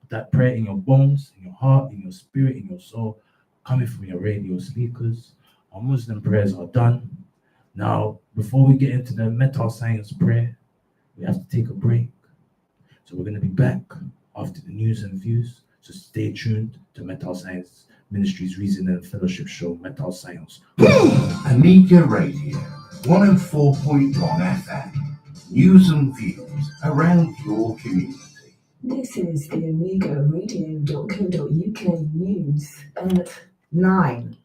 that prayer in your bones, in your heart, in your spirit, in your soul, coming from your radio speakers. Our Muslim prayers are done. Now, before we get into the mental science prayer, we have to take a break. So we're going to be back after the news and views. So stay tuned to Mental Science Ministries Reason and Fellowship Show, Mental Science. Amiga Radio, 104.1 FM. News and views around your community. This is the AmigaRadio.co.uk news at 9.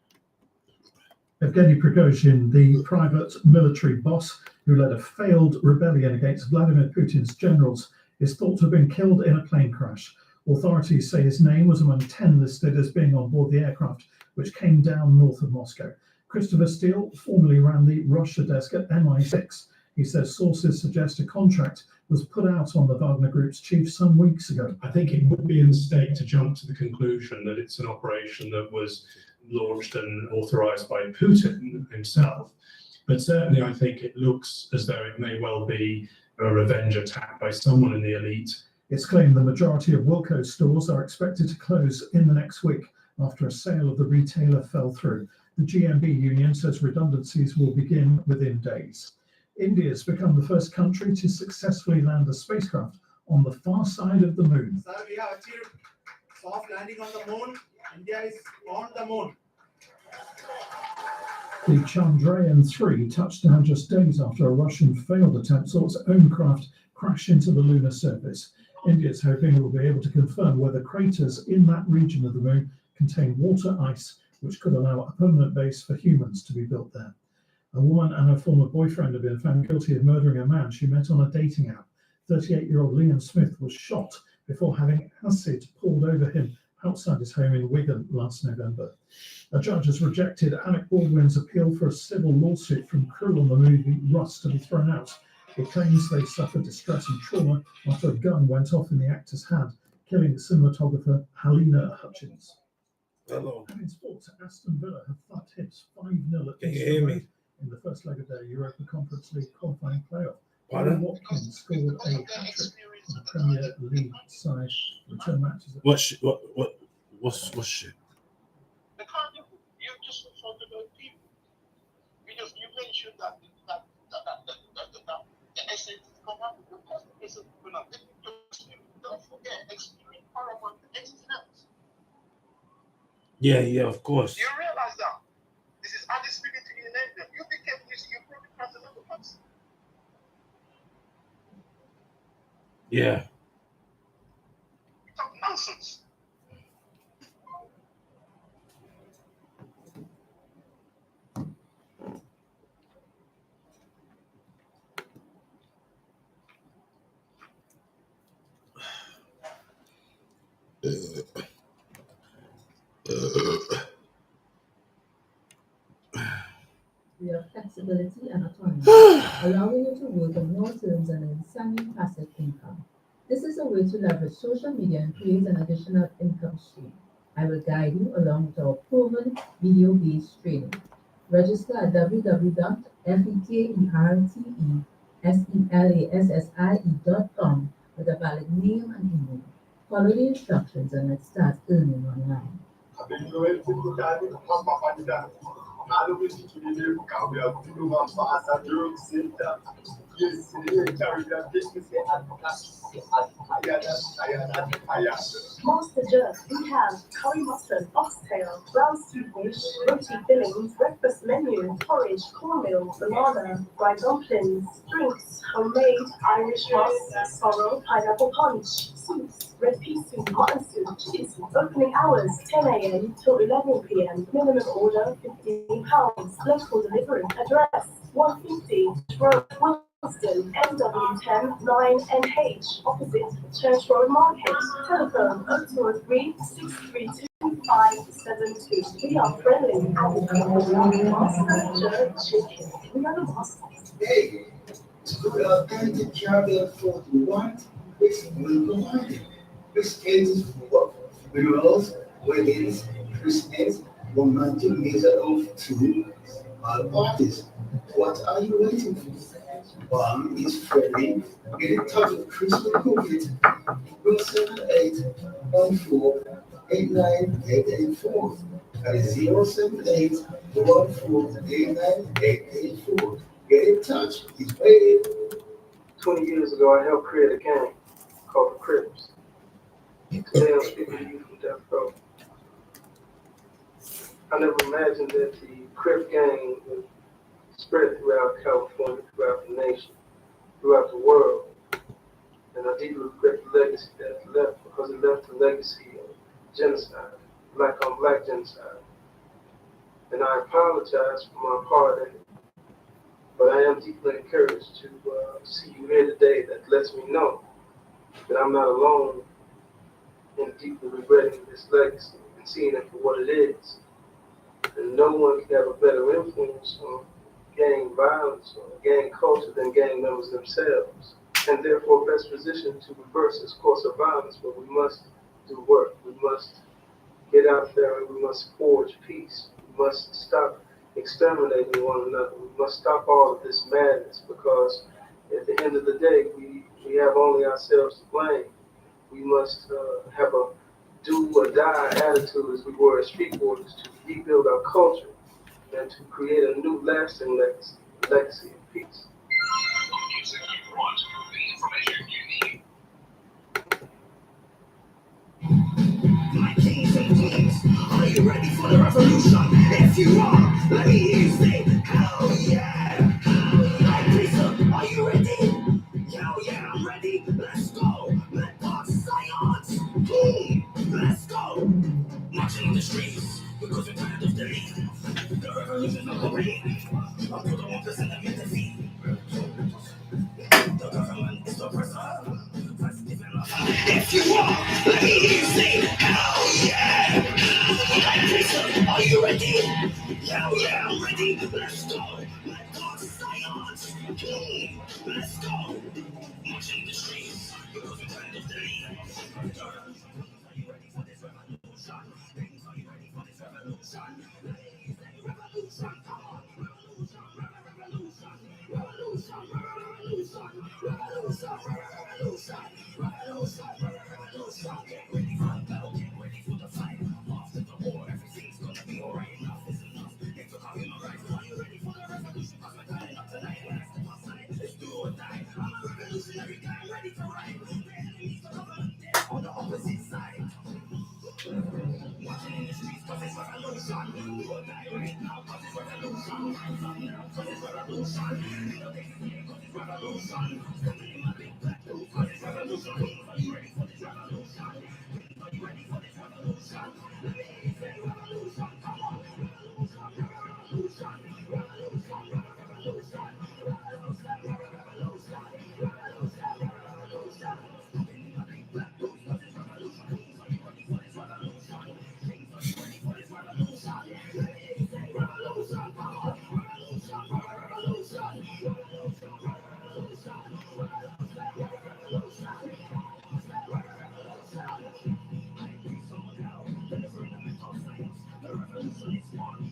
Evgeny Prigozhin, the private military boss who led a failed rebellion against Vladimir Putin's generals, is thought to have been killed in a plane crash. Authorities say his name was among 10 listed as being on board the aircraft, which came down north of Moscow. Christopher Steele formerly ran the Russia desk at MI6. He says sources suggest a contract was put out on the Wagner Group's chief some weeks ago. I think it would be a mistake to jump to the conclusion that it's an operation that was launched and authorized by Putin himself. But certainly I think it looks as though it may well be a revenge attack by someone in the elite. It's claimed the majority of Wilko's stores are expected to close in the next week after a sale of the retailer fell through. The GMB union says redundancies will begin within days. India has become the first country to successfully land a spacecraft on the far side of the moon. Sir, we have achieved soft landing on the moon. India is on the moon. The Chandrayaan-3 touched down just days after a Russian failed attempt saw its own craft crash into the lunar surface. India is hoping it will be able to confirm whether craters in that region of the moon contain water ice, which could allow a permanent base for humans to be built there. A woman and her former boyfriend have been found guilty of murdering a man she met on a dating app. 38-year-old Liam Smith was shot before having acid poured over him outside his home in Wigan last November. A judge has rejected Alec Baldwin's appeal for a civil lawsuit from crew on the movie Rust to be thrown out. It claims they suffered distress and trauma after a gun went off in the actor's hand, killing cinematographer Helena Hutchins. Hello. And in sports, Aston Villa have thumped Hibs 5-0 at Can you Easter hear Road me? in the first leg of their Europa Conference League qualifying playoff. Pardon? Watkins scored a hat-trick for the Premier League side. Return matches. What's shit? What's shit? The Carnival, you just sort of a team. Because you mentioned that the essence is come up with the cost is going up. Don't forget, experience paramount to anything else. Yeah, of course. You realize that this is undisputed in England. You be careful, you probably cross another person. Yeah. You talk nonsense. We have flexibility and autonomy, allowing you to work on your terms and earn semi-passive income. This is a way to leverage social media and create an additional income stream. I will guide you along with our proven video-based training. Register at www.fetertessie.com with a valid name and email. Follow the instructions and let's start earning online. Master Jerk, we have curry mustard, oxtail, brown stew fish, roti fillings, breakfast menu, porridge, cornmeal, banana, fried dumplings, drinks, homemade Irish moss, sorrel, pineapple punch, soups, red pea soup, mutton soup, chicken soup. Opening hours 10 a.m. till 11 p.m. Minimum order £15. Local delivery address 150 Road, Wilston, NW10 9NH, opposite Church Road Market. Telephone 0203 632 5 072. We are friendly and master jerk chicken. We are the master. Hey, to authentic Carnival 41, which will provide it. Which caters for girls, women's, Christians, romantic music of two, all parties. What are you waiting for? One is friendly. Get in touch with Chris McCookit. 078 14 89 884. That is 078 14 89 884. Get in touch. He's waiting. 20 years ago, I helped create a gang called the Crips. Today, I'm speaking to you from death row. I never imagined that the Crip gang would spread throughout California, throughout the nation, throughout the world. And I deeply regret the legacy that it left because it left a legacy of genocide, black on black genocide. And I apologize for my part in it, but I am deeply encouraged to see you here today. That lets me know that I'm not alone in deeply regretting this legacy and seeing it for what it is. And no one can have a better influence on gang violence or gang culture than gang members themselves, and therefore best positioned to reverse this course of violence. But we must do work. We must get out there and we must forge peace. We must stop exterminating one another. We must stop all of this madness because at the end of the day, we have only ourselves to blame. We must have a do or die attitude as we were as street warriors to rebuild our culture and to create a new lasting legacy of peace. My kings and queens, are you ready for the revolution? If you are, let me hear you say, hell yeah! Like Lisa, are you ready? Hell yeah, I'm ready. Let's go. Let God science. Let's go. Marching in the streets because we're tired of the lead. The revolution of the rain. I'll put the 1% of your defeat. The government is the oppressor. If you are, let me hear you say, hell yeah! Like Lisa, are you ready? Hell yeah, I'm ready. Let's go. Let God science. Let's go. Marching in the streets because we're tired of the lead. Are you ready for this revolution? Ladies, are you ready for this revolution? Ladies, revolution, come on. Revolution, revolution, revolution, revolution, revolution, revolution, revolution, revolution. Get ready for the battle, get ready for the fight. After the war, everything's gonna be alright. Enough is enough. They took our human rights. Are you ready for the revolution? Cause we're turning up tonight. When I step outside, let's do or die. I'm a revolutionary guy, I'm ready to ride. The enemies, the government, they're on the opposite side. Watching in the streets, cause it's revolution. Do or die right now, cause it's revolution. Rise up now, cause it's revolution. You know they can hear, cause it's revolution. Standing in my big black boots, cause it's revolution. Are you ready for this revolution? Are you ready for this revolution? Let me hear you say revolution, come on. Revolution, revolution, revolution, revolution, revolution, revolution, revolution, revolution. Standing in my big black boots, cause it's revolution. Are you ready for this revolution? Are you ready for this revolution? Let me hear you say revolution, come on. Revolution, revolution, revolution, revolution, revolution, revolution. I bring someone out, the fundamental science, the revolution is one.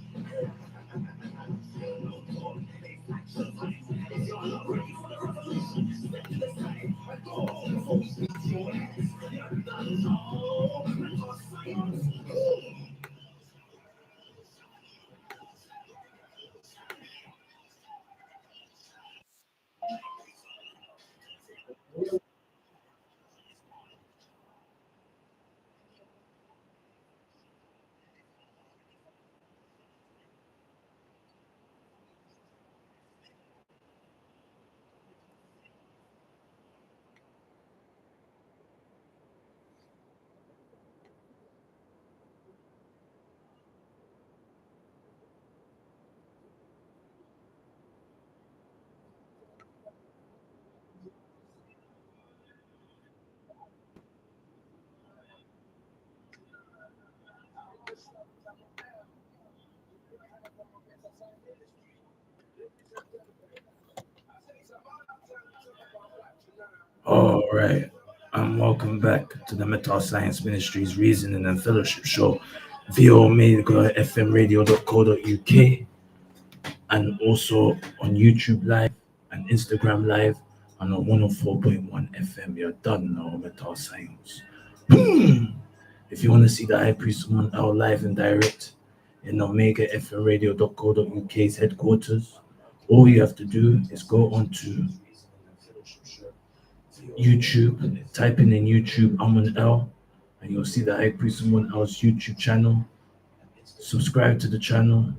No talk, it's action time. If you're not ready for the revolution, step to the side and go home before we speak to your ass. You're done, no. Mental science. All right, and welcome back to the Metal Science Ministries Reasoning and Fellowship Show via omegafmradio.co.uk and also on YouTube Live and Instagram Live and on 104.1 FM. You're done now, Metal Science. If you want to see the High Priest Amun out live and direct in omegafmradio.co.uk's headquarters, all you have to do is go onto YouTube, type in YouTube Amun L, and you'll see the High Priest Amun L's YouTube channel. Subscribe to the channel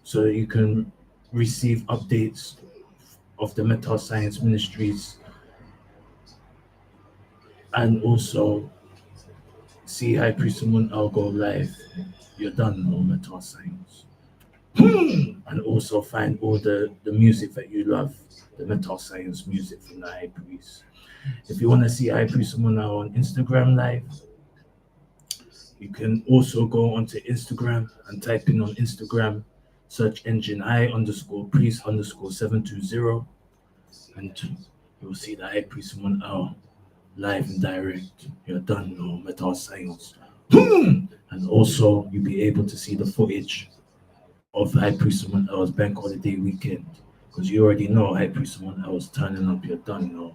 so that you can receive updates of the Metal Science Ministries and also see High Priest Amun L go live. You're done, no Metal Science. And also find all the music that you love, the Metal Science music from the High Priest. If you want to see High Priest Amun L on Instagram Live, you can also go onto Instagram and type in on Instagram, search engine I_priest_720, and you'll see the High Priest 1 hour live and direct. You're done, no Metal Science. And also, you'll be able to see the footage of High Priest 1 hour's Bank Holiday weekend, because you already know High Priest 1 hour's turning up. You're done, no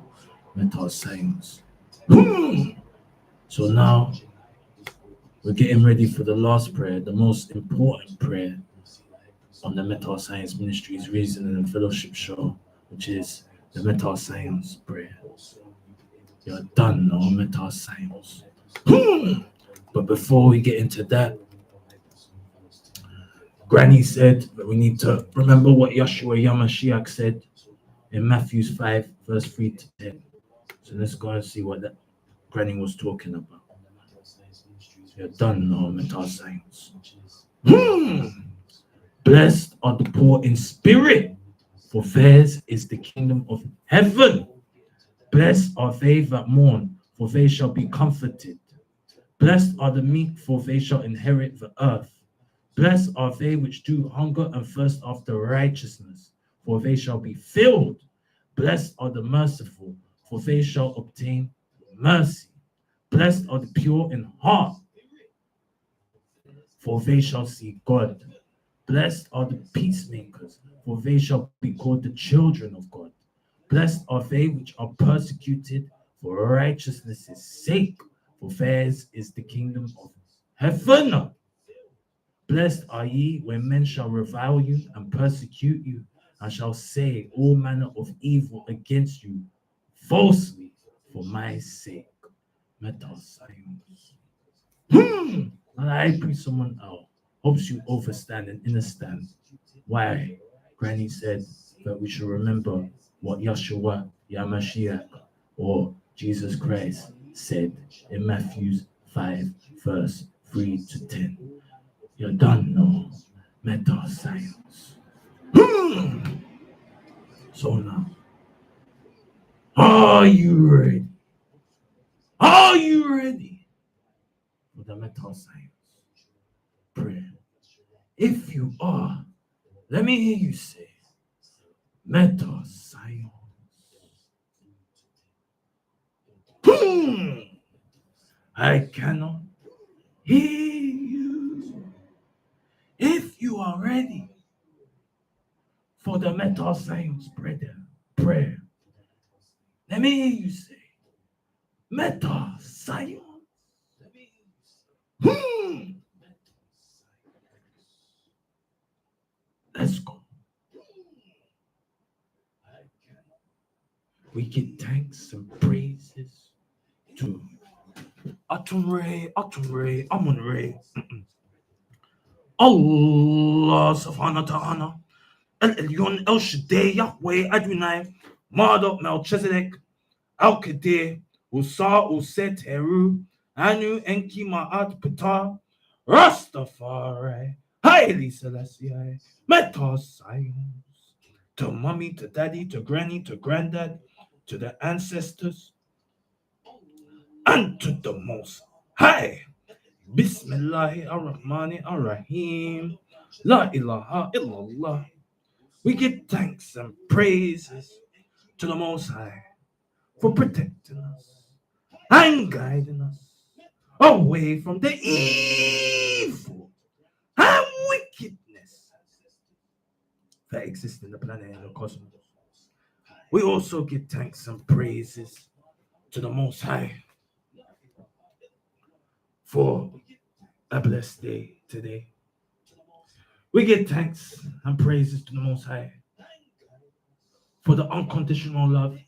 Metal Science. So now, we're getting ready for the last prayer, the most important prayer on the Metal Science Ministries Reasoning and Fellowship Show, which is the Metal Science prayer. You're done, no Metal Science. But before we get into that, Granny said that we need to remember what Yeshua Yamashiach said in Matthew 5, verse 3 to 10. So let's go and see what that Granny was talking about. You're done, no Metal Science. Blessed are the poor in spirit, for theirs is the kingdom of heaven. Blessed are they that mourn, for they shall be comforted. Blessed are the meek, for they shall inherit the earth. Blessed are they which do hunger and thirst after righteousness, for they shall be filled. Blessed are the merciful, for they shall obtain mercy. Blessed are the pure in heart, for they shall see God. Blessed are the peacemakers, for they shall be called the children of God. Blessed are they which are persecuted for righteousness' sake, for theirs is the kingdom of heaven. Blessed are ye when men shall revile you and persecute you, and shall say all manner of evil against you falsely for my sake. Metal Science. And I pray someone else hopes you overstand and understand why Granny said that we should remember what Yeshua Yamashiach or Jesus Christ said in Matthew 5, verse 3 to 10. You're done, no Metal Science. So now, are you ready? Are you ready for the Metal Science prayer? If you are, let me hear you say, Metal Science. I cannot hear you. If you are ready for the Metal Science prayer, let me hear you say, Metal Science. Let's go. We give thanks and praises to Amun Ray, Allah subhanahu wa ta'ala, El Elyon, El Shaddai, Yahweh, Adonai, Marduk, Melchizedek, Al Kadir, Usa, Uset, Heru, Anu, Enki, Ma'at, Ptah, Rastafari, Haile Selassie, Metal Science, to mommy, to daddy, to granny, to granddad, to the ancestors, and to the most high. Bismillahir Rahmanir Rahim. La ilaha illallah. We give thanks and praises to the Most High for protecting us and guiding us away from the evil and wickedness that exists in the planet and the cosmos. We also give thanks and praises to the Most High for a blessed day today. We give thanks and praises to the Most High for the unconditional love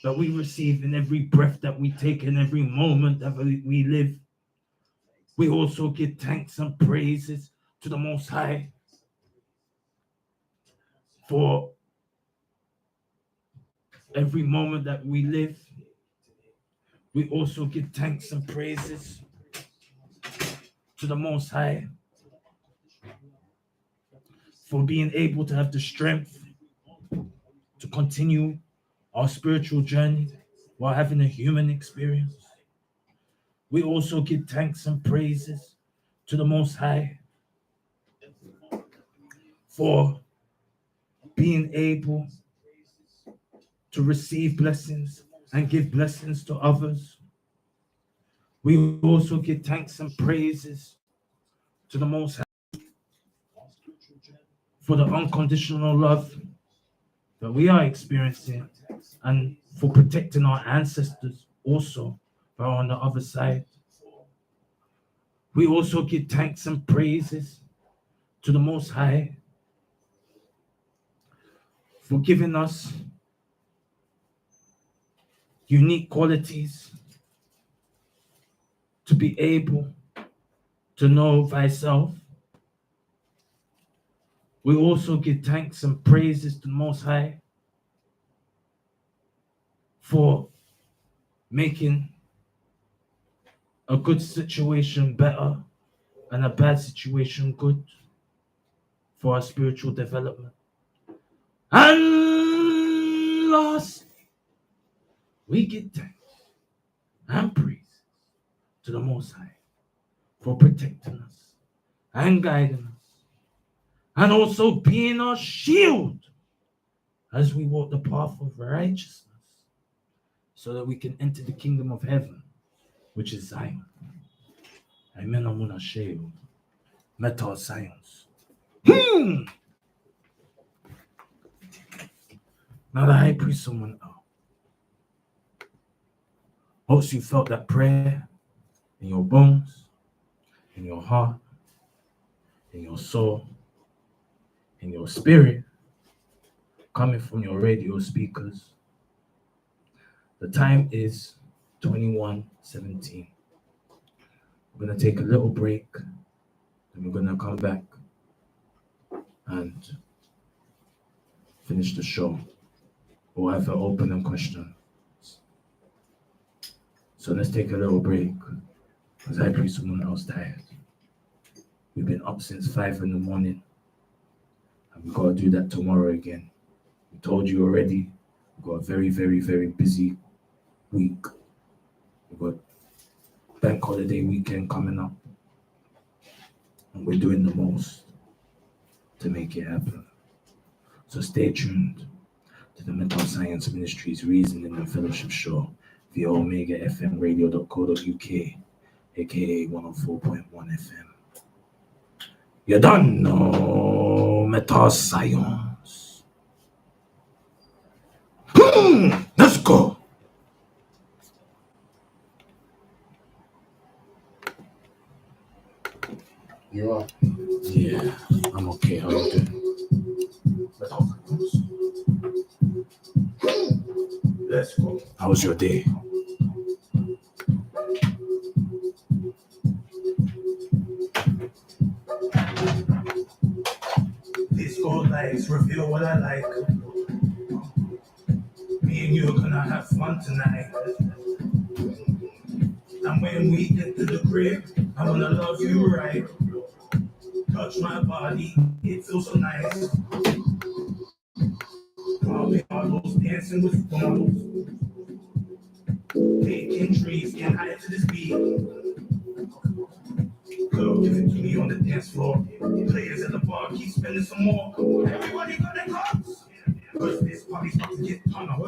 that we receive in every breath that we take, in every moment that we live. We also give thanks and praises to the Most High for every moment that we live. We also give thanks and praises to the Most High for being able to have the strength to continue our spiritual journey while having a human experience. We also give thanks and praises to the Most High for being able to receive blessings and give blessings to others. We also give thanks and praises to the Most High for the unconditional love that we are experiencing and for protecting our ancestors also who are on the other side. We also give thanks and praises to the Most High for giving us unique qualities to be able to know thyself. We also give thanks and praises to the Most High for making a good situation better and a bad situation good for our spiritual development. And last, we give thanks and praise to the Most High for protecting us and guiding us and also being our shield as we walk the path of righteousness so that we can enter the kingdom of heaven, which is Zion. Amen. Amun Asheo. Meta science. Now the high priest someone out. Hopes you felt that prayer in your bones, in your heart, in your soul, in your spirit, coming from your radio speakers. The time is 21:17. We're going to take a little break, and we're going to come back and finish the show. We'll have an opening question. So let's take a little break, because I pray someone else tired. We've been up since 5 in the morning, and we've got to do that tomorrow again. We told you already, we've got a very, very, very busy week. We've got bank holiday weekend coming up, and we're doing the most to make it happen. So stay tuned to the Mental Science Ministries Reasoning and Fellowship Show via Omega FM Radio.co.uk, aka 104.1 FM. You don't know Mental Science. Let's go. You are? Yeah, I'm okay. How you doing? Let's go. How was your day? Disco lights reveal what I like. Me and you are gonna have fun tonight. And when we get to the crib, I wanna love you right. Touch my body, it feels so nice. While we are those dancing with phones, taking trees, getting high to this beat. girl, give it to me on the dance floor. Players at the bar keep spending some more. Everybody got their cups. Cause this party's about to get turned up.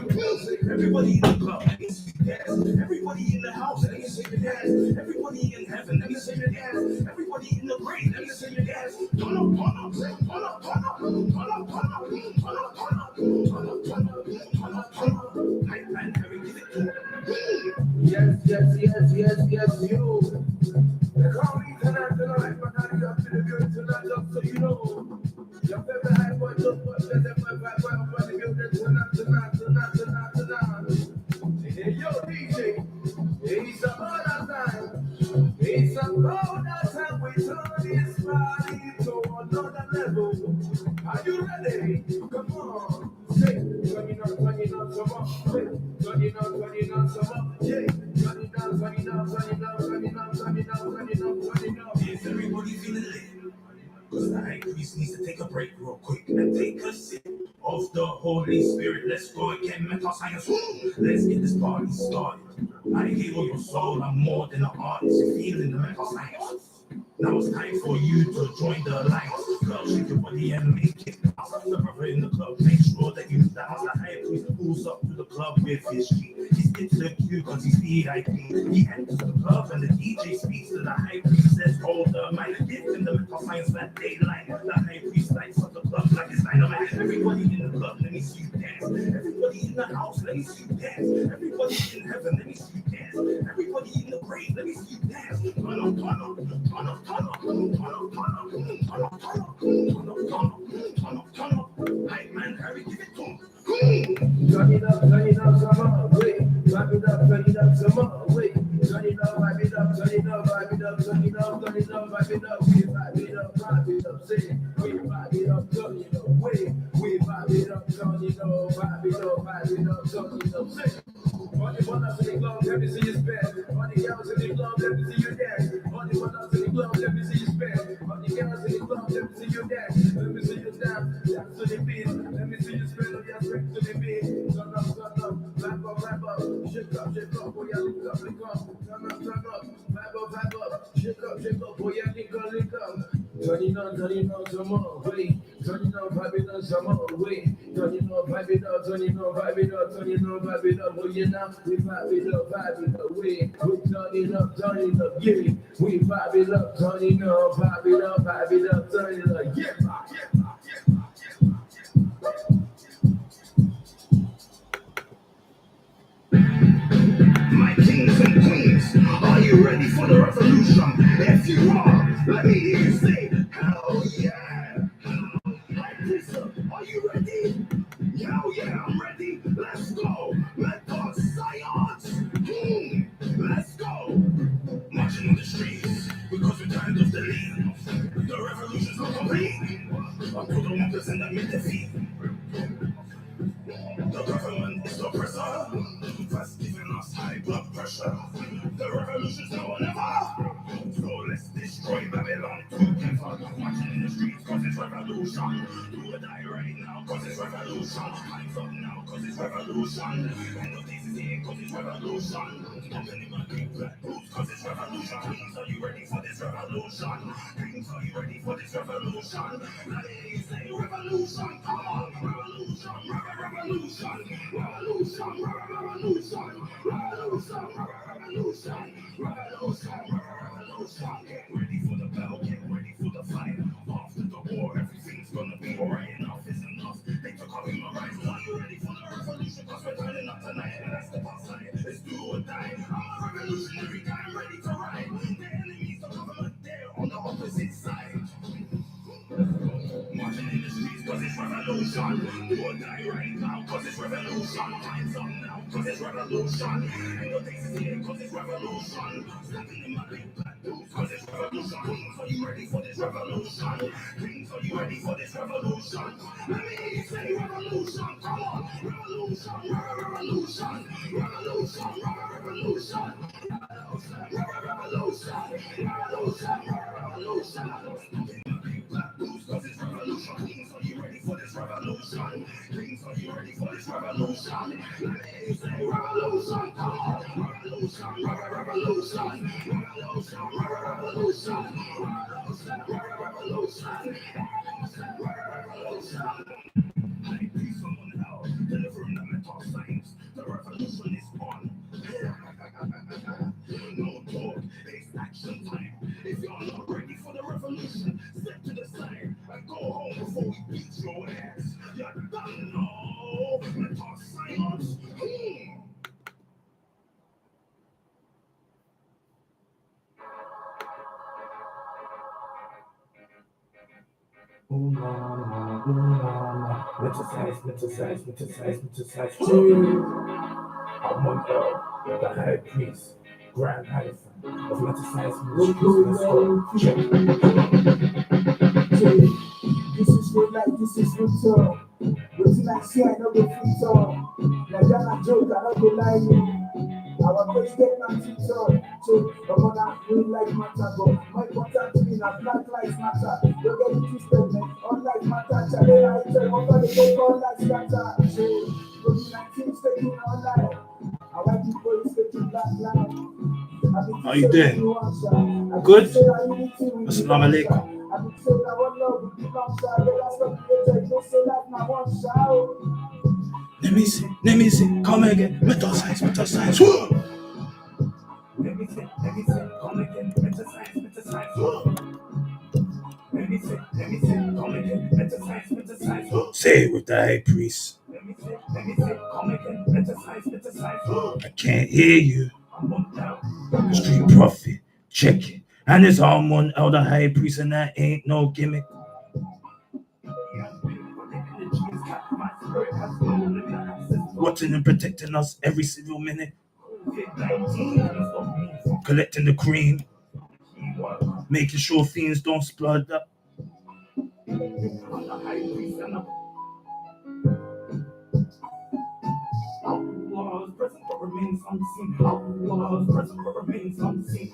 Everybody in the club, let me see you dance. Everybody in the house, let me see you dance. Everybody in heaven, let me see you dance. Everybody in the grave, let me see you dance. Turn up, turn up, turn up, turn up, turn up, turn up, turn up, turn up, turn up, turn up, turn up, turn up. Hype man, Harry, give it to him. Yes, yes, yes, yes, yes, you. They call me tonight, but not up to the good tonight, just so you know. Your favorite high boy, just what let them vibe for the building tonight. Hey, yo, DJ, it's about that time. It's about that time we turn this party to another level. Are you ready? Come on. Say, turn it up some more. Say, turn it up some more. Yeah, turn it up. Is everybody feeling lit? Cause the high priest needs to take a break real quick and take a sip of the Holy Spirit. Let's go again, mental science. Let's get this party started. I heal your soul, I'm more than an artist. Feeling the mental science. Now it's time for you to join the alliance. Girl, shake your body and make it bounce. The brother in the club, make sure that you dance. The high priest pulls up to the club with his G. He's into the queue cause he's VIP. He enters the club and the DJ speaks to the high priest, says, hold the mic. Give him the mental science that they like. The high priest lights up the club like it's dynamite. Everybody in the club, let me see you dance. Everybody in the house, let me see you dance. Everybody in heaven, let me see you dance. Everybody in the grave, let me see you dance. Turn up, turn up, turn up, turn up, turn up, turn up, turn up, turn up, turn up, turn up, turn up, turn up. Hype man, Harry, give it to him. Turn it up some more, wait. Turn it up some more, wait. Turn it up, vibe it up, turn it up, vibe it up, turn it up, vibe it up. We vibe it up, say it. We vibe it up, turn it up, wait. We vibe it up, turn it up, vibe it up, turn it up, say it. All the brothers in the club, let me see you spin. All the girls in the club, let me see you dance. All the brothers in the club, let me see you spin. All the girls in the club, let me see you dance. Let me see you dance to the beat. Let me see you spin on your strength to the beat. Turn up, vibe up, shake up, boy, yeah, lick up. Turn up, vibe up, shake up, boy, yeah, lick up. Turn it on some more, wait. Turn it on, vibe it up some more, wait. Turn it on, vibe it up, turn it on, vibe it up, oh yeah, now we vibe it up, wait. We turn it up, yeah. We vibe it up, turn it up, vibe it up, turn it up, yeah. My kings and queens, are you ready for the revolution? If you are, let me hear you say, hell yeah! My prisoner, are you ready? Hell yeah, I'm ready. Let's go. Mental science. Let's go. Marching in the streets because we're tired of the lead. The revolution's not complete until the 1% admit defeat. The government is the oppressor, that's giving us high blood pressure. The revolution's now or never, so let's destroy Babylon together. Marching in the streets cause it's revolution. Do or die right now cause it's revolution. Hands up now cause it's revolution. End of days is here cause it's revolution. Jumping in my big black boots cause it's revolution. Queens, are you ready for this revolution? Queens, are you ready for this revolution? Let me say revolution, come on, revolution, revolution, revolution, revolution, revolution, revolution. Get ready for the battle, get ready for the fight. After the war, everything's gonna be alright. Enough is enough. They took our human rights. Are you ready for the revolution? Cause we're turning up tonight. And that's the boss side. Let's do or die. I'm a revolutionary guy, I'm ready to ride. The enemies, the government, they're on the opposite side. Marching in the streets cause it's revolution. Do or die right now cause it's revolution. Hands up now cause it's revolution. Ain't no days is here cause it's revolution. Slapping in my big black boots cause it's revolution. Queens, are you ready for this revolution? Queens, are you ready for this revolution? Let me hear you say revolution. Come on. Revolution, revolution, revolution, revolution. Revolution. Cause it's revolution. Queens, are you ready for this revolution? Queens, are you ready for this revolution? Let me say revolution. Come on. Revolution, revolution, Delivering the mental science, the revolution is on. No talk, it's action time. If you're not ready for the revolution, step to the side and go home before we beat your ass. You don't know mental science. Ooh la la, metasize, metasize, metasize, metasize. Amun, the high priest, grand hierophant of metascience ministries. Let's go. Check. This is real life, this is real talk. Wetin I see, I know the free talk. Naija na joke, I no go lie you. Our president na Twitter, so I'm on a real life matter, but my important thing na Black Lives Matter. Don't get it twisted, man. All life matter, chale, I tell what they go all life scatter. So COVID-19 taking all life. I white people is taking black life. How you doing? Good? Assalamu alaikum. Let me see, come again, metasize, metasize. Let me see, come again, metasize, metasize. Let me see, come again, metasize, metasize. Say it with the high priest. Let me see, come again, metasize, metasize. I can't hear you. Street prophet, check it. And it's Amun, elder high priest, and that ain't no gimmick. Watching and protecting us every single minute. Collecting the cream. Making sure fiends don't splurge up. Outlaws present but remains unseen. Outlaws present but remains unseen.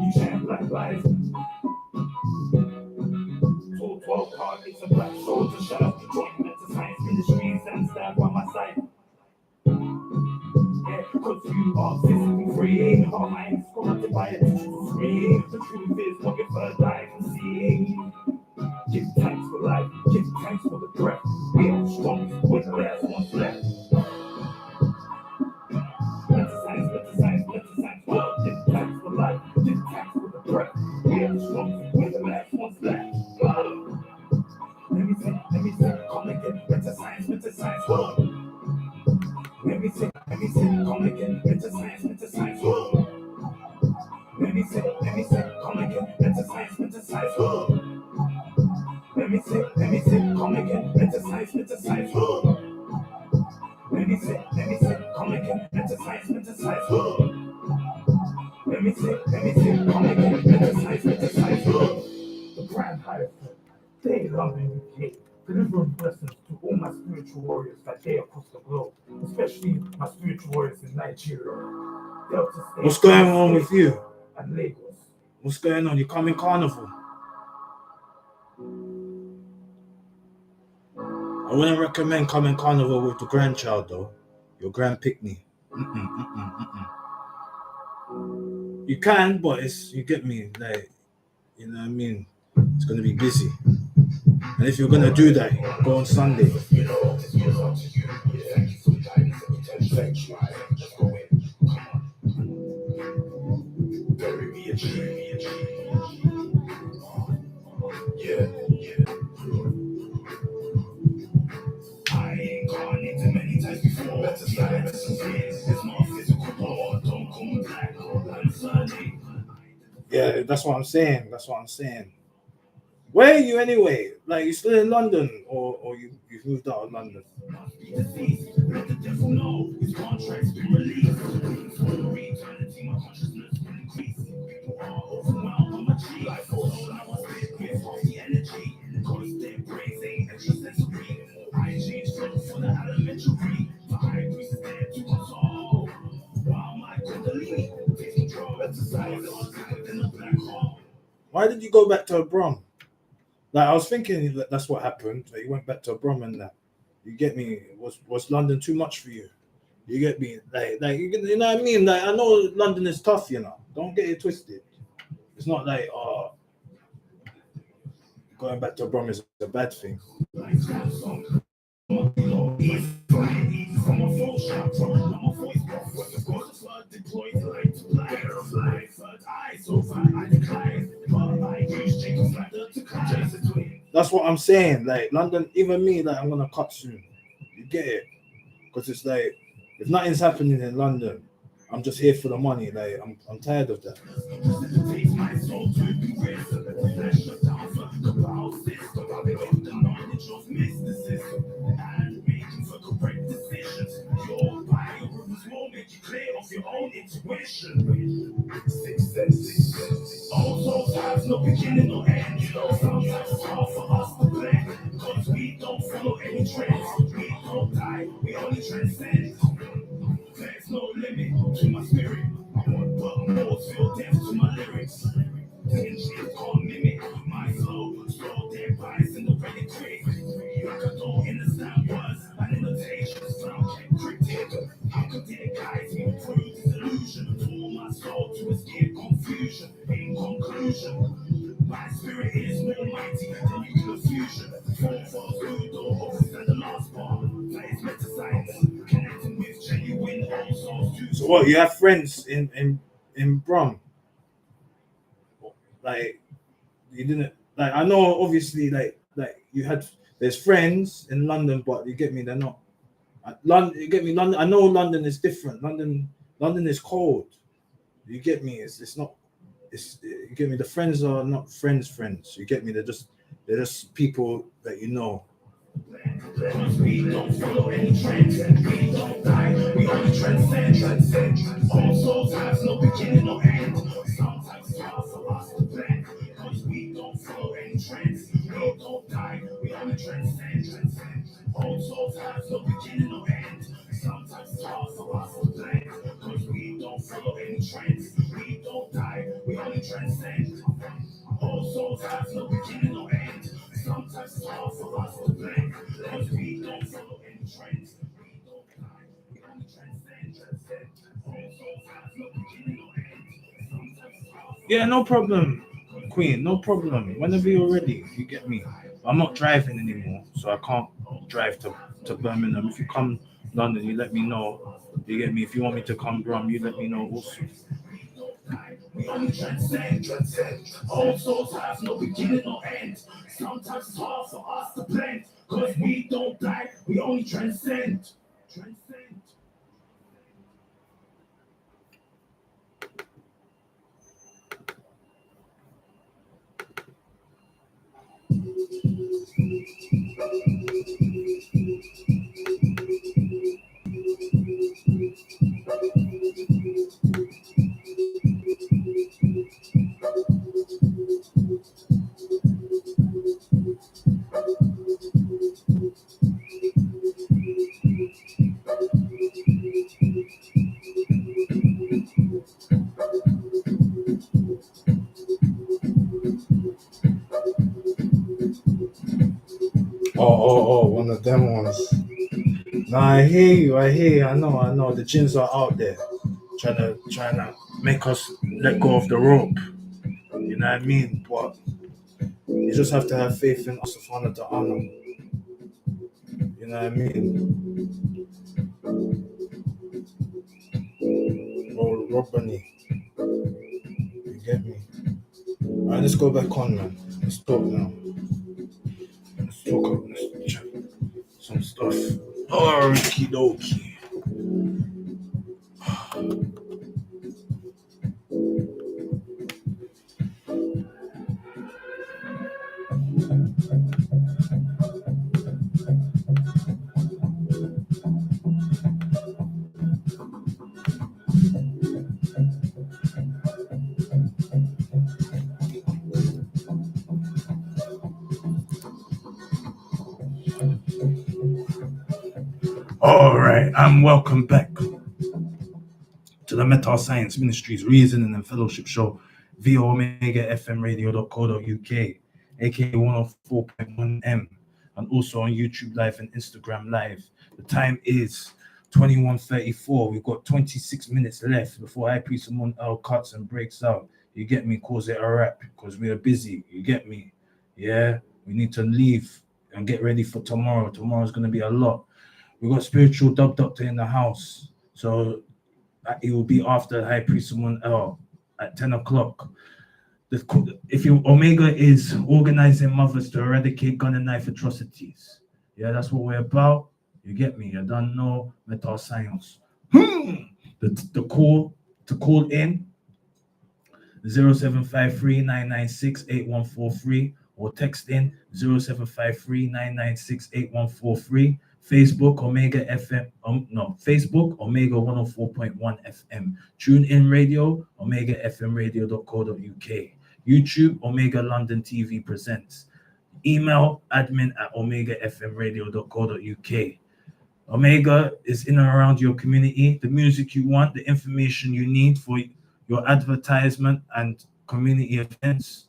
You chant black lives. 12 card, it's a black soldier. Shut up, join metascience ministries and stand by my side. Yeah, cause you are physically free. Our minds corrupted by a digital screen. The truth is what your third eye can see. Give thanks for life, give thanks for the breath. We are strong with the last one's left. Metascience, metascience, metascience. Well, give thanks for life, give thanks for the breath. We are strong with the last one's left. Let me see, come again, metascience, metascience. Let me see, come again, metascience, metascience. Let me see, come again, metascience, metascience. Let me see, come again, metascience, metascience. Let me see, come again, metascience, metascience. Let me see, come again, metascience, metascience. The grand hierophant, they love and you hate. Delivering blessings to all my spiritual warriors that day across the globe, especially my spiritual warriors in Nigeria. What's going on with you? And Lagos. What's going on? You coming Carnival? I wouldn't recommend coming Carnival with the grandchild though. Your grand picnic. You can, but it's, you get me, like, you know what I mean? It's gonna be busy. And if you're gonna do that, go on Sunday. I ain't gone into many times before. It's more physical power. Don't call me black. I'm sunny. Yeah, that's what I'm saying. Where are you anyway? Like, you still in London, or you've moved out of London? Let the devil know his contract's been released. For eternity, my consciousness will increase. People are overwhelmed on my G. Life goes on, I was with the energy. Cause their brains ain't extrasensory. I change struggle for the elementary. The high priest is there to console. While my kundalini takes control, exercise in the black hole. Why did you go back to Brom? Like, I was thinking that that's what happened. Like, you went back to Brom and that. You get me? Was London too much for you? You get me? You know what I mean? Like I know London is tough, you know. Don't get it twisted. It's not like going back to Brom is a bad thing. That's what I'm saying. Like London, even me, like I'm gonna cut soon. You get it? Because it's like if nothing's happening in London, I'm just here for the money. Like I'm tired of that. No beginning or end, sometimes it's hard for us to blend, cause we don't follow any trends, we don't die, we only transcend. There's no limit to my spirit, but more feel depth to my lyrics. Tension can't mimic my flow, slow their bias in the way they quick. Like I don't understand words and invitations, sound cryptic. How could they guide me through this illusion? Pull my soul to escape confusion. In conclusion, my spirit is more mighty than nuclear fusion. For who don't understand the last part, that is metascience, connecting with genuine old souls. So what? You have friends in Brum? Like you didn't like? I know obviously like you had. There's friends in London, but you get me. They're not. London, you get me. London. I know London is different. London is cold. You get me. It's not. It's you get me. The friends are not friends. You get me. They're just people that you know. We don't follow any trends, we don't die, we only transcend. All souls have no beginning or end. Sometimes it's hard for us to blend, cause we don't follow any trends, we don't die, we only transcend. All souls have no beginning or end. Sometimes it's hard for us to blend, cause we don't follow any trends, we don't die, we only transcend. All souls have no beginning or end. Sometimes it's hard for us to blend, cause we don't follow any trends. We don't die, we only transcend. All souls have no beginning or end. Sometimes it's hard for Yeah, no problem, Queen. No problem. Whenever you're ready, you get me. I'm not driving anymore, so I can't drive to Birmingham. If you come London, you let me know. You get me. If you want me to come Brum, you let me know also. we only transcend. All souls have no beginning or end. Sometimes it's hard for us to blend, cause we don't die, we only transcend. Oh, one of them ones. Nah, I hear you. I know. The gins are out there trying to make us let go of the rope. You know what I mean? But you just have to have faith in us of honor to honor. You know what I mean? Or Robany. You get me? Alright, let's go back on, man. Let's talk now. Let's check some stuff. Okie dokie. All right, and welcome back to the Metal Science Ministries Reasoning and Fellowship Show via Omega FM Radio.co.uk, aka 104.1M, and also on YouTube Live and Instagram Live. The time is 21:34. We've got 26 minutes left before High Priest Amun cuts and breaks out. You get me? Calls it a wrap because we are busy. You get me? Yeah, we need to leave and get ready for tomorrow. Tomorrow's going to be a lot. We got spiritual dub doctor in the house, so it will be after High Priest Amun at 10 o'clock. If you Omega is organizing mothers to eradicate gun and knife atrocities. Yeah, that's what we're about. You get me? You don't know metal science. The call to call in 0753-996-8143 or text in 0753-996-8143. Facebook Omega FM. Facebook Omega 104.1 FM. Tune in radio Omega FM radio.co.uk. YouTube Omega London TV presents. Email admin@omegafmradio.co.uk. Omega is in and around your community. The music you want, the information you need for your advertisement and community events.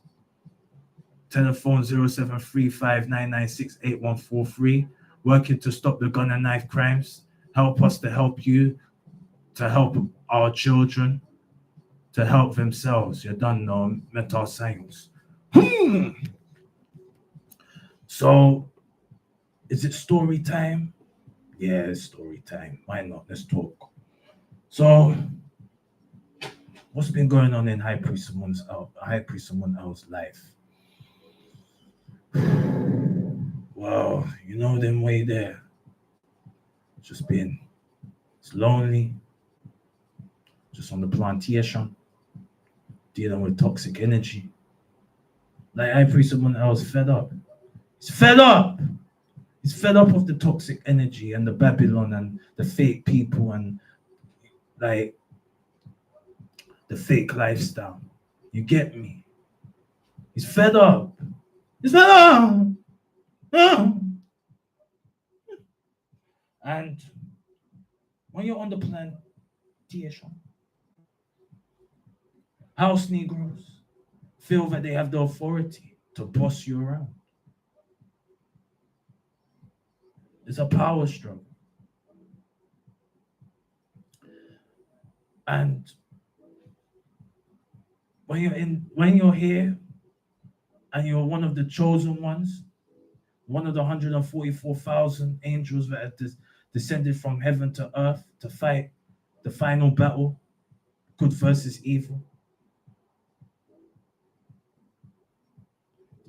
Telephone 0735-996-8143. Working to stop the gun and knife crimes. Help us to help you, to help our children, to help themselves. You don't know mental science. So, is it story time? Yeah, it's story time. Why not? Let's talk. So, what's been going on in High Priest Amun L's life? Well, you know them way there. It's lonely. Just on the plantation, dealing with toxic energy. Like High Priest Amun L's fed up. He's fed up. He's fed up of the toxic energy and the Babylon and the fake people and like the fake lifestyle. You get me? He's fed up. He's fed up. And when you're on the plantation, house Negroes feel that they have the authority to boss you around. It's a power struggle. And when you're here and you're one of the chosen ones, one of the 144,000 angels that have descended from heaven to earth to fight the final battle, good versus evil.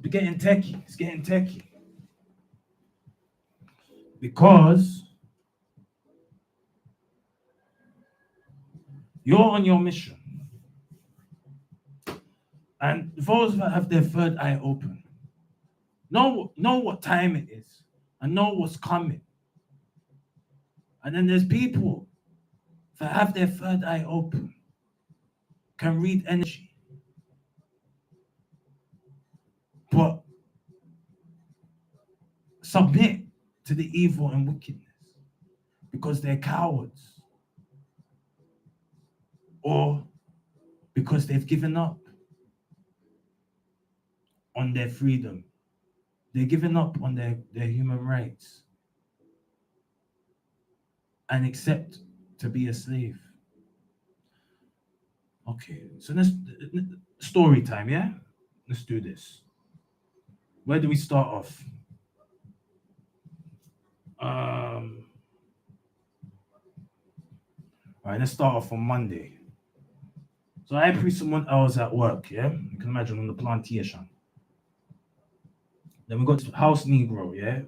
It's getting techie. Because you're on your mission. And those that have their third eye open know what time it is and know what's coming. And then there's people that have their third eye open, can read energy, but submit to the evil and wickedness because they're cowards or because they've given up on their freedom. They're giving up on their human rights and accept to be a slave. Okay, so let's story time, yeah? Let's do this. Where do we start off? All right, let's start off on Monday. So I pre someone else at work, yeah? You can imagine on the plantation. Then we got house Negro, yeah?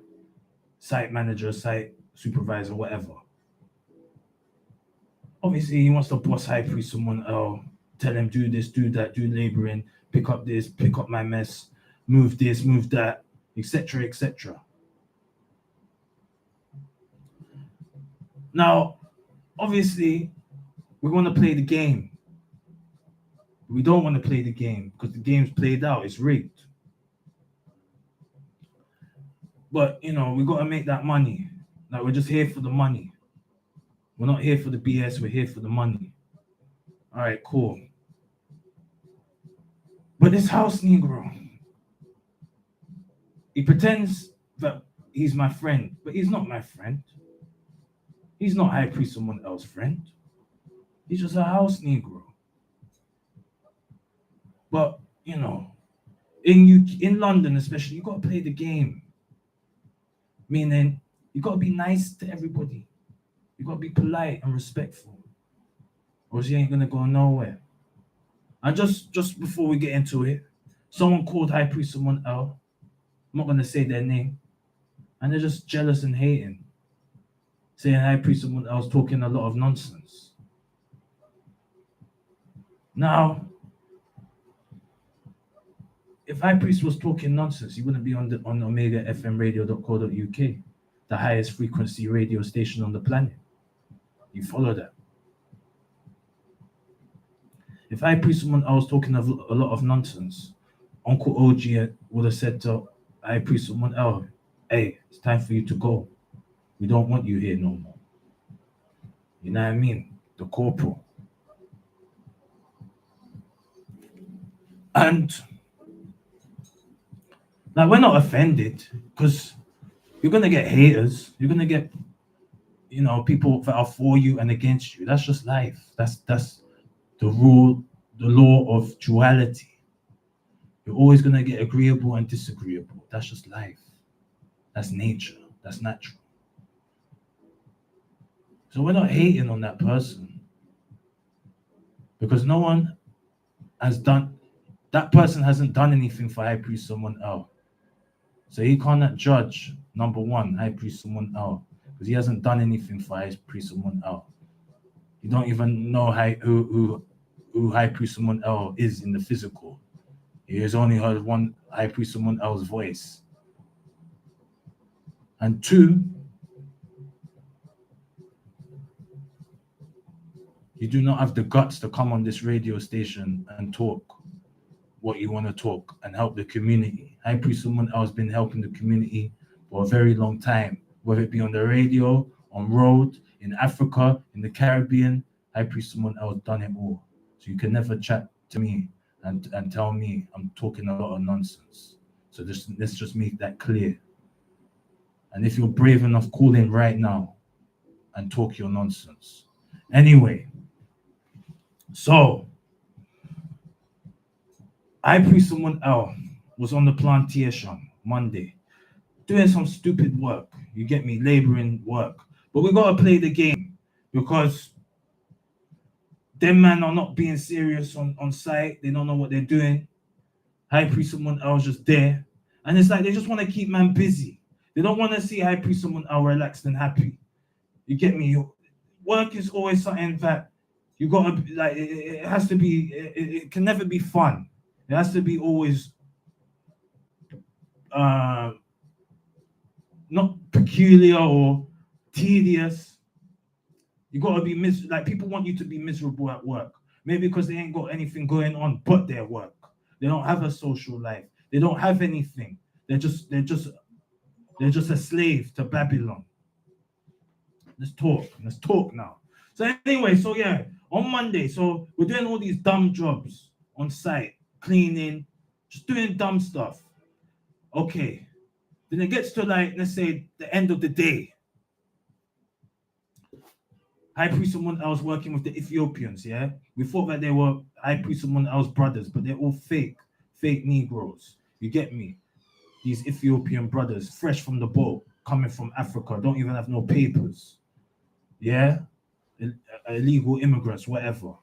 Site manager, site supervisor, whatever. Obviously, he wants to boss high priest someone else, tell him do this, do that, do laboring, pick up this, pick up my mess, move this, move that, etc., etc. Now, obviously, we want to play the game. We don't want to play the game because the game's played out, it's rigged. But, we got to make that money. Like, we're just here for the money. We're not here for the BS, we're here for the money. All right, cool. But this house Negro, he pretends that he's my friend, but he's not my friend. He's not high priest someone else, friend. He's just a house Negro. But you know, in London especially, you gotta play the game. Meaning, you gotta be nice to everybody. You gotta be polite and respectful, or else you ain't gonna go nowhere. And just before we get into it, someone called high priest someone else. I'm not gonna say their name, and they're just jealous and hating, saying high priest someone else talking a lot of nonsense. Now, if high priest was talking nonsense, he wouldn't be on omegafmradio.co.uk, the highest frequency radio station on the planet. You follow that? If high priest someone else talking a lot of nonsense, Uncle OG would have said to high priest someone else, "Hey, it's time for you to go. We don't want you here no more." You know what I mean? The corporal. And now we're not offended because you're gonna get haters. You're gonna get, people that are for you and against you. That's just life. That's the rule, the law of duality. You're always gonna get agreeable and disagreeable. That's just life. That's nature. That's natural. So we're not hating on that person because no one has done. That person hasn't done anything for high priest someone else. So he cannot judge, number one, high priest someone else, because he hasn't done anything for high priest someone else. You don't even know who high priest someone else is in the physical. He has only heard one high priest someone else's voice. And two, you do not have the guts to come on this radio station and talk what you want to talk and help the community. High priest someone else been helping the community for a very long time, whether it be on the radio, on road, in Africa, in the Caribbean. High priest someone else done it all. So you can never chat to me and tell me I'm talking a lot of nonsense. So let's just make that clear. And if you're brave enough, call in right now and talk your nonsense. Anyway, so high priest someone else was on the plantation Monday doing some stupid work. You get me? Laboring work. But we gotta play the game because them men are not being serious on site. They don't know what they're doing. High priest someone else just there. And it's like they just want to keep man busy. They don't want to see high priest someone else relaxed and happy. You get me? Work is always something that you gotta like. It has to be. It can never be fun. It has to be always not peculiar or tedious. You gotta be like people want you to be miserable at work. Maybe because they ain't got anything going on but their work. They don't have a social life. They don't have anything. They're just a slave to Babylon. Let's talk now. So anyway, so yeah, on Monday, so we're doing all these dumb jobs on site, cleaning, just doing dumb stuff. Okay. Then it gets to like, let's say, the end of the day. High priest someone else working with the Ethiopians, yeah? We thought that they were high priest someone else brothers, but they're all fake Negroes. You get me? These Ethiopian brothers, fresh from the boat, coming from Africa, don't even have no papers. Yeah? Illegal immigrants, whatever.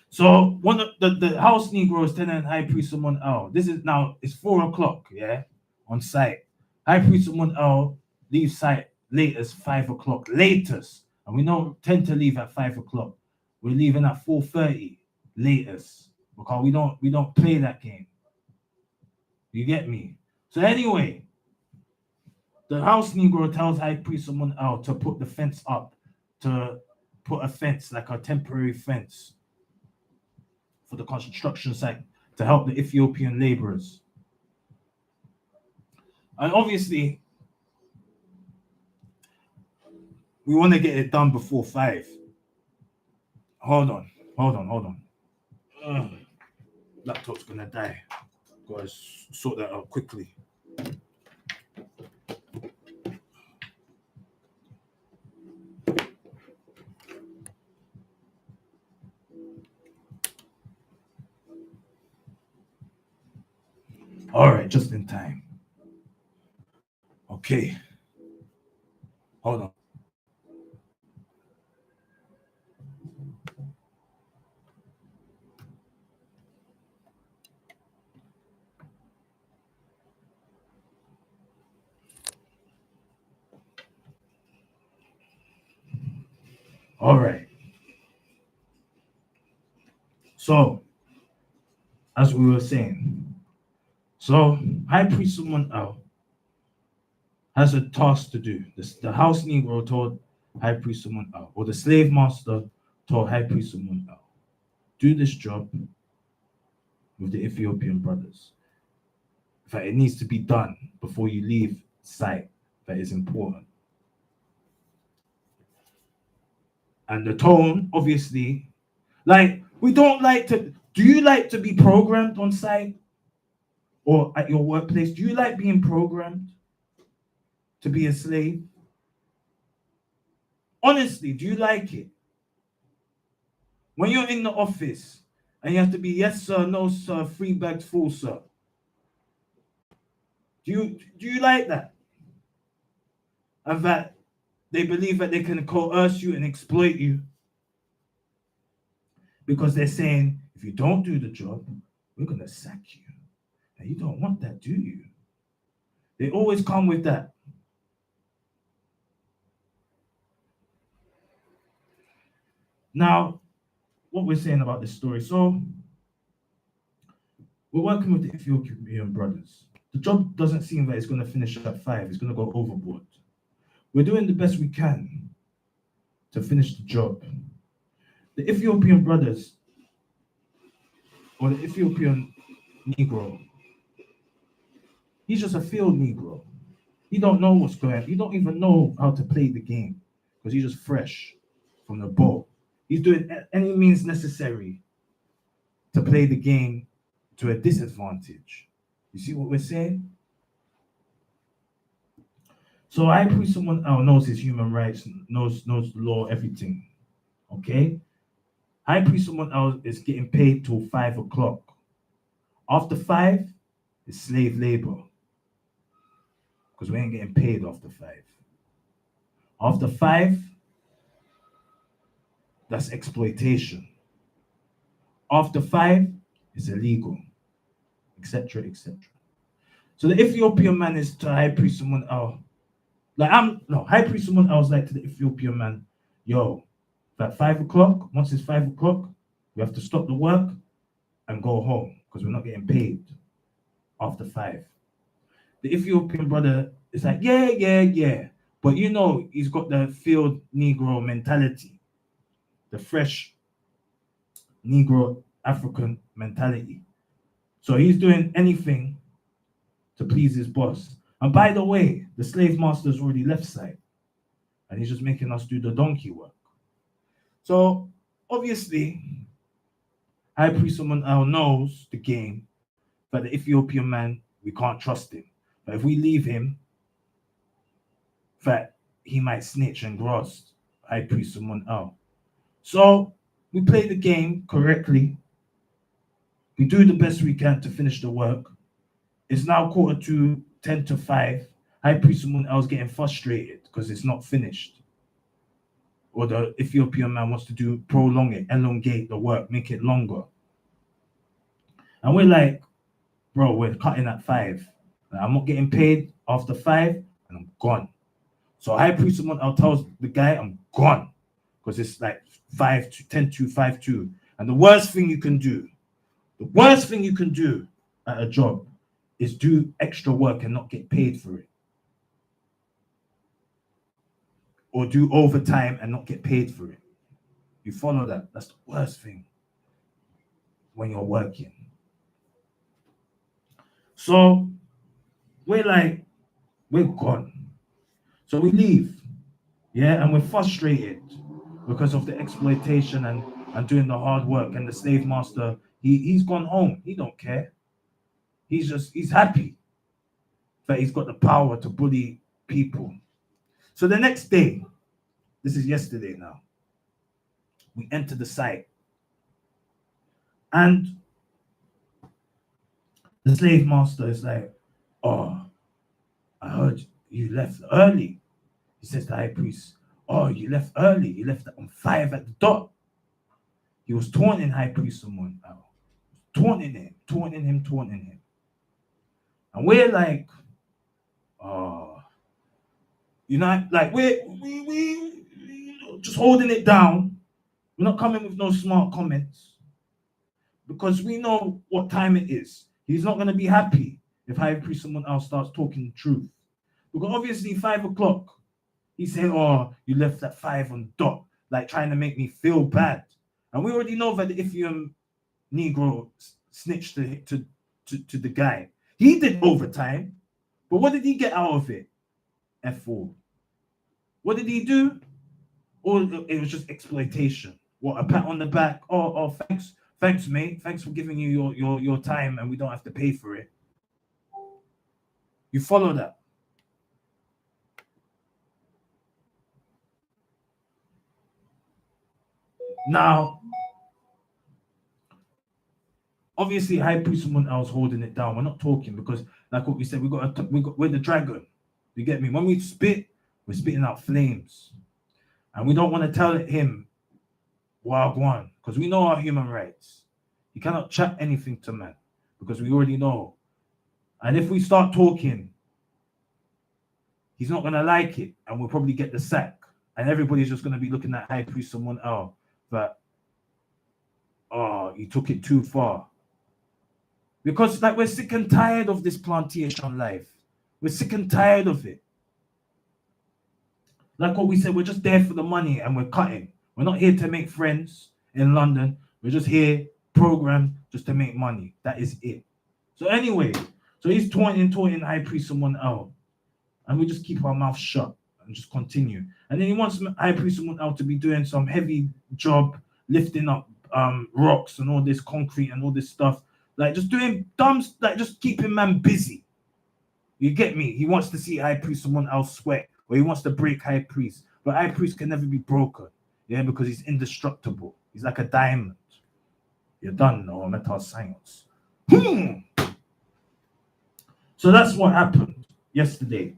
So one of the house Negroes telling high priest someone else, it's 4:00, yeah, on site. High priest someone else leaves site latest 5:00, latest. And we don't tend to leave at 5:00. We're leaving at 4:30 latest because we don't play that game. You get me? So anyway, the house Negro tells high priest someone else to put the fence up, to put a fence, like a temporary fence for the construction site to help the Ethiopian laborers. And obviously, we want to get it done before 5. Hold on. Laptop's gonna die. Gotta sort that out quickly. All right, just in time. Okay. Hold on. All right. So, as we were saying, so High Priest Summon Out has a task to do. The house Negro told High Priest Summon Out, or the slave master told High Priest Summon Out, do this job with the Ethiopian brothers. That it needs to be done before you leave sight. That is important. And the tone, obviously, like we don't like to. Do you like to be programmed on site or at your workplace? Do you like being programmed to be a slave? Honestly, do you like it? When you're in the office and you have to be yes sir, no sir, free bags full sir. Do you like that? And that they believe that they can coerce you and exploit you because they're saying if you don't do the job, we're gonna sack you. And you don't want that, do you? They always come with that. Now, what we're saying about this story. So, we're working with the Ethiopian brothers. The job doesn't seem that it's going to finish at 5. It's going to go overboard. We're doing the best we can to finish the job. The Ethiopian brothers, or the Ethiopian Negro, he's just a field Negro. He don't know what's going on. He don't even know how to play the game because he's just fresh from the boat. He's doing any means necessary to play the game to a disadvantage. You see what we're saying? So I put someone else knows his human rights, knows the law, everything. Okay? I put someone else is getting paid till 5 o'clock. After 5, it's slave labor. Because we ain't getting paid after 5. After 5, that's exploitation. After 5, it's illegal, etc., etc. So the Ethiopian man is to high priest someone else. High priest someone else like to the Ethiopian man, yo, at 5 o'clock, once it's 5 o'clock, we have to stop the work and go home because we're not getting paid after 5. The Ethiopian brother is like, yeah. But he's got the field Negro mentality, the fresh Negro African mentality. So he's doing anything to please his boss. And by the way, the slave master's already left side and he's just making us do the donkey work. So obviously, High Priest Someone Else knows the game, but the Ethiopian man, we can't trust him. But if we leave him, that he might snitch and gross High Priest Someone Else. So we play the game correctly. We do the best we can to finish the work. It's now 10:45. High Priest Someone Else getting frustrated because it's not finished. Or the Ethiopian man wants to prolong it, elongate the work, make it longer. And we're like, bro, we're cutting at 5. I'm not getting paid after 5, and I'm gone. So High Priest someone else tells the guy, I'm gone. Because it's like 10:5:2. And the worst thing you can do at a job is do extra work and not get paid for it. Or do overtime and not get paid for it. You follow that? That's the worst thing when you're working. So we're gone. So we leave. Yeah, and we're frustrated because of the exploitation and doing the hard work. And the slave master, he's gone home. He don't care. He's happy that he's got the power to bully people. So the next day, this is yesterday now, we enter the site. And The slave master is like, oh, I heard you left early. He says to the high priest, oh, you left early. You left on 5 at the dot. He was taunting high priest Amun, taunting him. And we're like, oh, like we just holding it down. We're not coming with no smart comments because we know what time it is. He's not going to be happy if high priest someone else starts talking the truth. Because obviously 5 o'clock, he said, oh, you left at 5 on dot, like trying to make me feel bad. And we already know that the Ithium Negro snitched to the guy. He did overtime, but what did he get out of it? F4. What did he do? Or it was just exploitation. What, a pat on the back? Oh, thanks, mate. Thanks for giving you your time, and we don't have to pay for it. You follow that? Now, obviously, high priest someone else holding it down. We're not talking because, like what we said, we're the dragon. You get me? When we spit, we're spitting out flames, and we don't want to tell him wagwan because we know our human rights. You cannot chat anything to man because we already know. And if we start talking, he's not gonna like it, and we'll probably get the sack, and everybody's just gonna be looking at high priest someone else that, oh, you took it too far. Because like we're sick and tired of this plantation life. We're sick and tired of it. Like what we said, we're just there for the money and we're cutting. We're not here to make friends in London. We're just here programmed just to make money. That is it. So anyway, so he's taunting high priest someone else. And we just keep our mouth shut and just continue. And then he wants high priest someone else to be doing some heavy job, lifting up rocks and all this concrete and all this stuff. Like just doing dumb, like just keeping man busy. You get me? He wants to see high priest someone else sweat, or he wants to break high priest. But high priest can never be broken, yeah, because he's indestructible. He's like a diamond. You're done, no metal science. So that's what happened yesterday.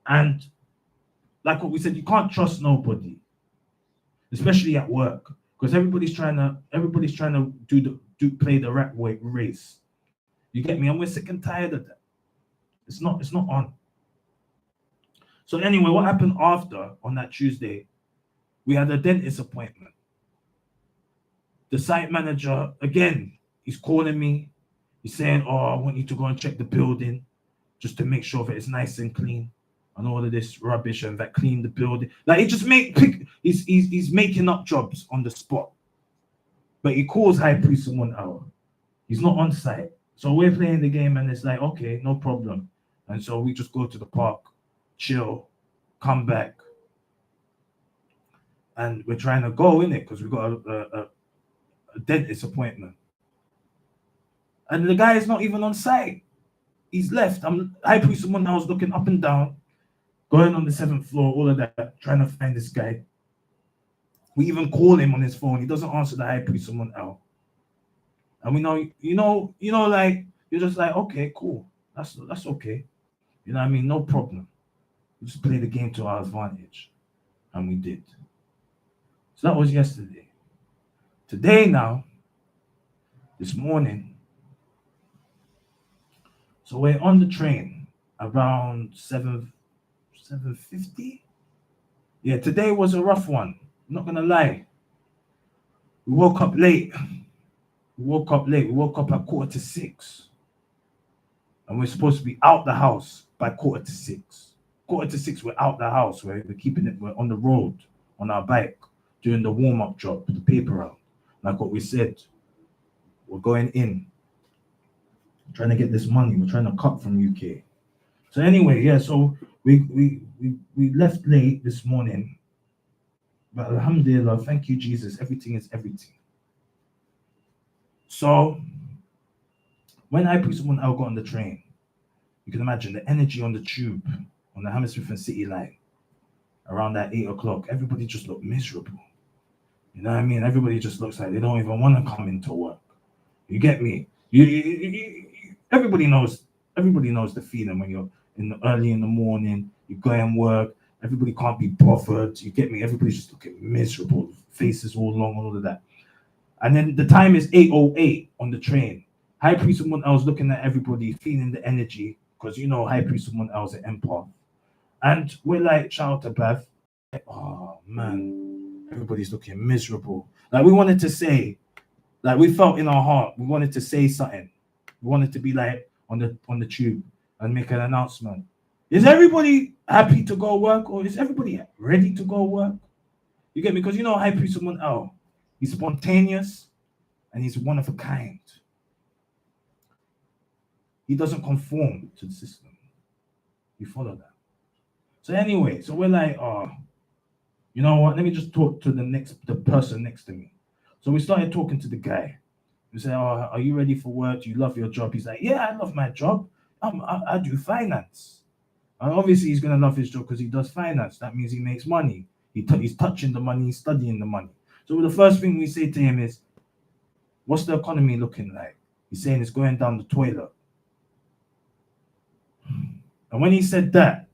And like what we said, you can't trust nobody, especially at work, because everybody's trying to play the rat race. You get me? And we're sick and tired of that. It's not on. So anyway, what happened after on that Tuesday? We had a dentist appointment. The site manager, again, he's calling me. He's saying, oh, I want you to go and check the building just to make sure that it's nice and clean and all of this rubbish and that clean the building. Like he just he's making up jobs on the spot. But he calls high priest someone out. He's not on site. So we're playing the game and it's like, okay, no problem. And so we just go to the park, chill, come back. And we're trying to go in it because we got a dentist appointment. And the guy is not even on site. He's left. High priest someone else looking up and down, going on the 7th floor, all of that, trying to find this guy. We even call him on his phone. He doesn't answer the high priest someone else. And we know, like, you're just like, okay, cool. That's okay. You know what I mean? No problem. We just play the game to our advantage. And we did. So that was yesterday. Today now, this morning, so we're on the train around 7:50. Yeah, today was a rough one. I'm not gonna lie. We woke up late. We woke up at 6:15. And we're supposed to be out the house by 6:15. 6:45, we're out the house. We're keeping it. We're on the road on our bike doing the warm-up job, the paper round. Like what we said, we're going in, trying to get this money. We're trying to cut from UK. So anyway, yeah. So we left late this morning, but alhamdulillah, thank you Jesus. Everything is everything. So when I put someone out got on the train, you can imagine the energy on the tube on the Hammersmith and City line around that 8 o'clock. Everybody just looked miserable. You know what I mean? Everybody just looks like they don't even want to come into work. You get me? everybody knows the feeling when you're early in the morning, you go and work, everybody can't be bothered, you get me? Everybody's just looking miserable, faces all long and all of that. And then the time is 8:08 on the train. High Priest someone else looking at everybody, feeling the energy, because you know High Priest someone else at empath. And we're like, shout out to Beth. Like, oh man, everybody's looking miserable. Like we wanted to say, like we felt in our heart, we wanted to say something. We wanted to be like on the tube and make an announcement. Is everybody happy to go work, or is everybody ready to go work? You get me? Because you know High Priest someone else. He's spontaneous and he's one of a kind. He doesn't conform to the system. You follow that. So anyway, so we're like, oh, you know what? Let me just talk to the person next to me. So we started talking to the guy. We said, oh, are you ready for work? Do you love your job? He's like, yeah, I love my job. I do finance. And obviously he's gonna love his job because he does finance. That means he makes money. He's touching the money, he's studying the money. So the first thing we say to him is, what's the economy looking like? He's saying it's going down the toilet. And when he said that,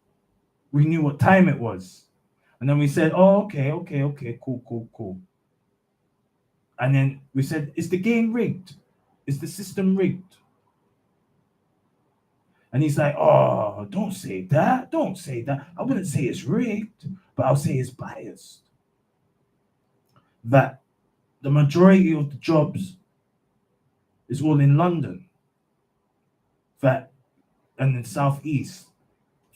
we knew what time it was. And then we said, oh, okay, cool. And then we said, is the game rigged? Is the system rigged? And he's like, oh, don't say that. Don't say that. I wouldn't say it's rigged, but I'll say it's biased. That the majority of the jobs is all in London. That, and in Southeast.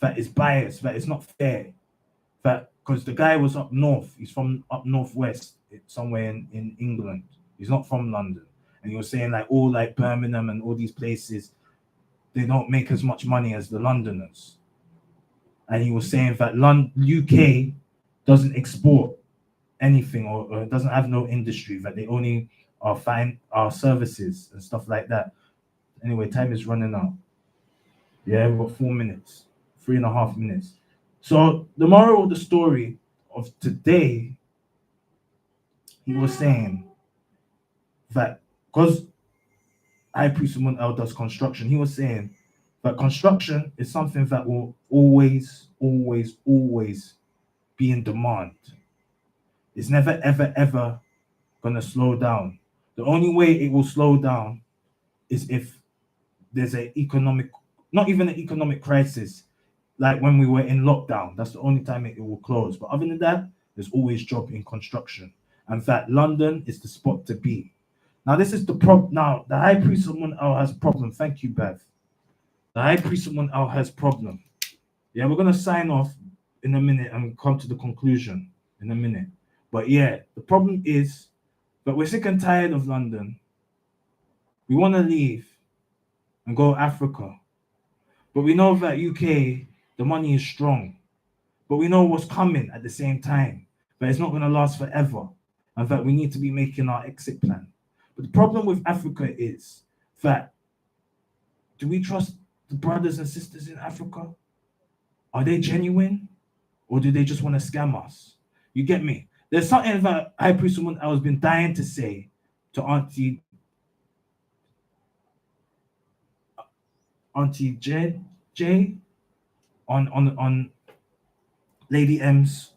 That is biased. That is not fair. That, because the guy was up north. He's from up northwest, somewhere in England. He's not from London. And he was saying like all like Birmingham and all these places, they don't make as much money as the Londoners. And he was saying that UK doesn't export anything or doesn't have no industry, that they only are services and stuff like that. Anyway, time is running out. Yeah, we've got 4 minutes, 3.5 minutes. So the moral of the story of today, he was saying that because High Priest someone else does construction, he was saying that construction is something that will always be in demand. It's never, ever gonna slow down. The only way it will slow down is if there's not even an economic crisis, like when we were in lockdown. That's the only time it will close. But other than that, there's always job in construction. In fact, London is the spot to be. Now, this is the problem. Now, the High Priest someone else has problem. Thank you, Bev. The High Priest someone else has problem. Yeah, we're gonna sign off in a minute and come to the conclusion in a minute. But yeah, the problem is that we're sick and tired of London. We want to leave and go Africa. But we know that UK, the money is strong. But we know what's coming at the same time. But it's not going to last forever. And that we need to be making our exit plan. But the problem with Africa is that, do we trust the brothers and sisters in Africa? Are they genuine? Or do they just want to scam us? You get me? There's something that High Priest someone else has been dying to say to Auntie J on Lady M's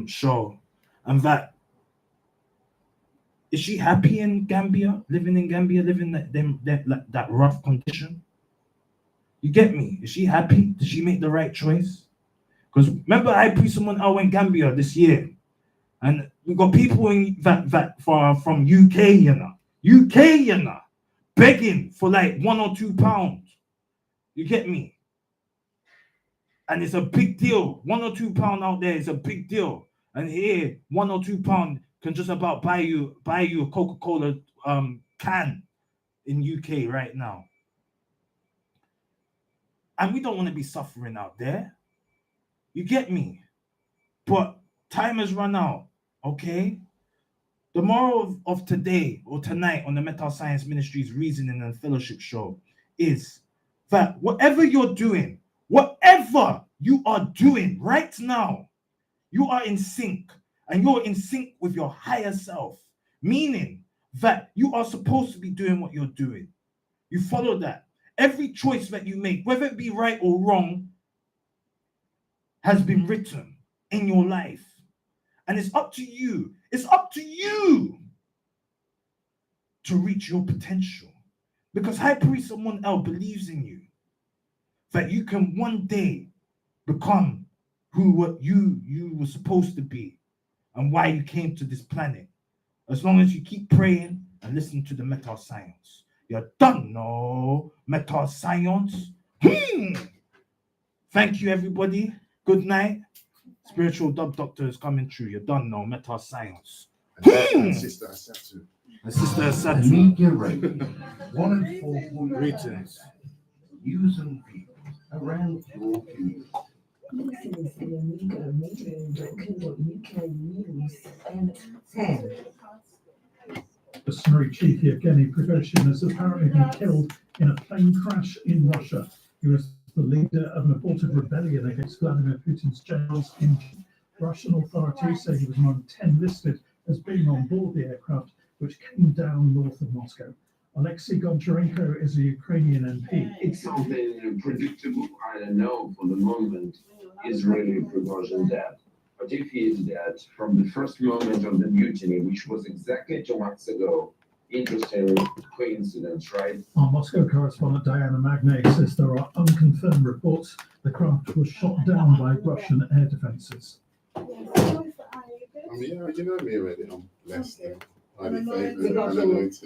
show, and that, is she happy in Gambia, living that rough condition? You get me? Is she happy? Did she make the right choice? Because remember, I pre someone out in Gambia this year, and we got people in that from UK, begging for like £1 or £2. You get me? And it's a big deal. £1 or £2 out there is a big deal. And here, £1 or £2 can just about buy you a Coca-Cola can in UK right now. And we don't want to be suffering out there. You get me? But time has run out, okay? The moral of today or tonight on the Metal Science Ministries Reasoning and Fellowship Show is that whatever you are doing right now, you are in sync, and you're in sync with your higher self. Meaning that you are supposed to be doing what you're doing. You follow that. Every choice that you make, whether it be right or wrong, has been written in your life. And it's up to you. It's up to you to reach your potential. Because High Priest Amun believes in you. That you can one day become what you were supposed to be and why you came to this planet. As long as you keep praying and listen to the Meta Science. You're done, no? Meta Science. Thank you, everybody. Good night. Spiritual Dub Doctor is coming through. You're done, no? Meta Science. And Sister Asatu. And Sister Asatu. Media Radio 104.1 Greetings. News and views around your community. This is the Amiga Media.co.uk News and 10. The Mercenary chief Yevgeny Prigozhin has apparently been killed in a plane crash in Russia. He was the leader of an aborted rebellion against Vladimir Putin's generals in Russian authorities say he was among 10 listed as being on board the aircraft, which came down north of Moscow. Alexei Goncharenko is a Ukrainian MP. It's something predictable. I don't know for the moment is really Prigozhin dead. But if he is dead from the first moment of the mutiny, which was exactly 2 months ago, interesting coincidence, right? Our Moscow correspondent Diana Magnay says there are unconfirmed reports the craft was shot down by Russian air defences. Yeah, you know me already. I'm blessed and highly favored and anointed.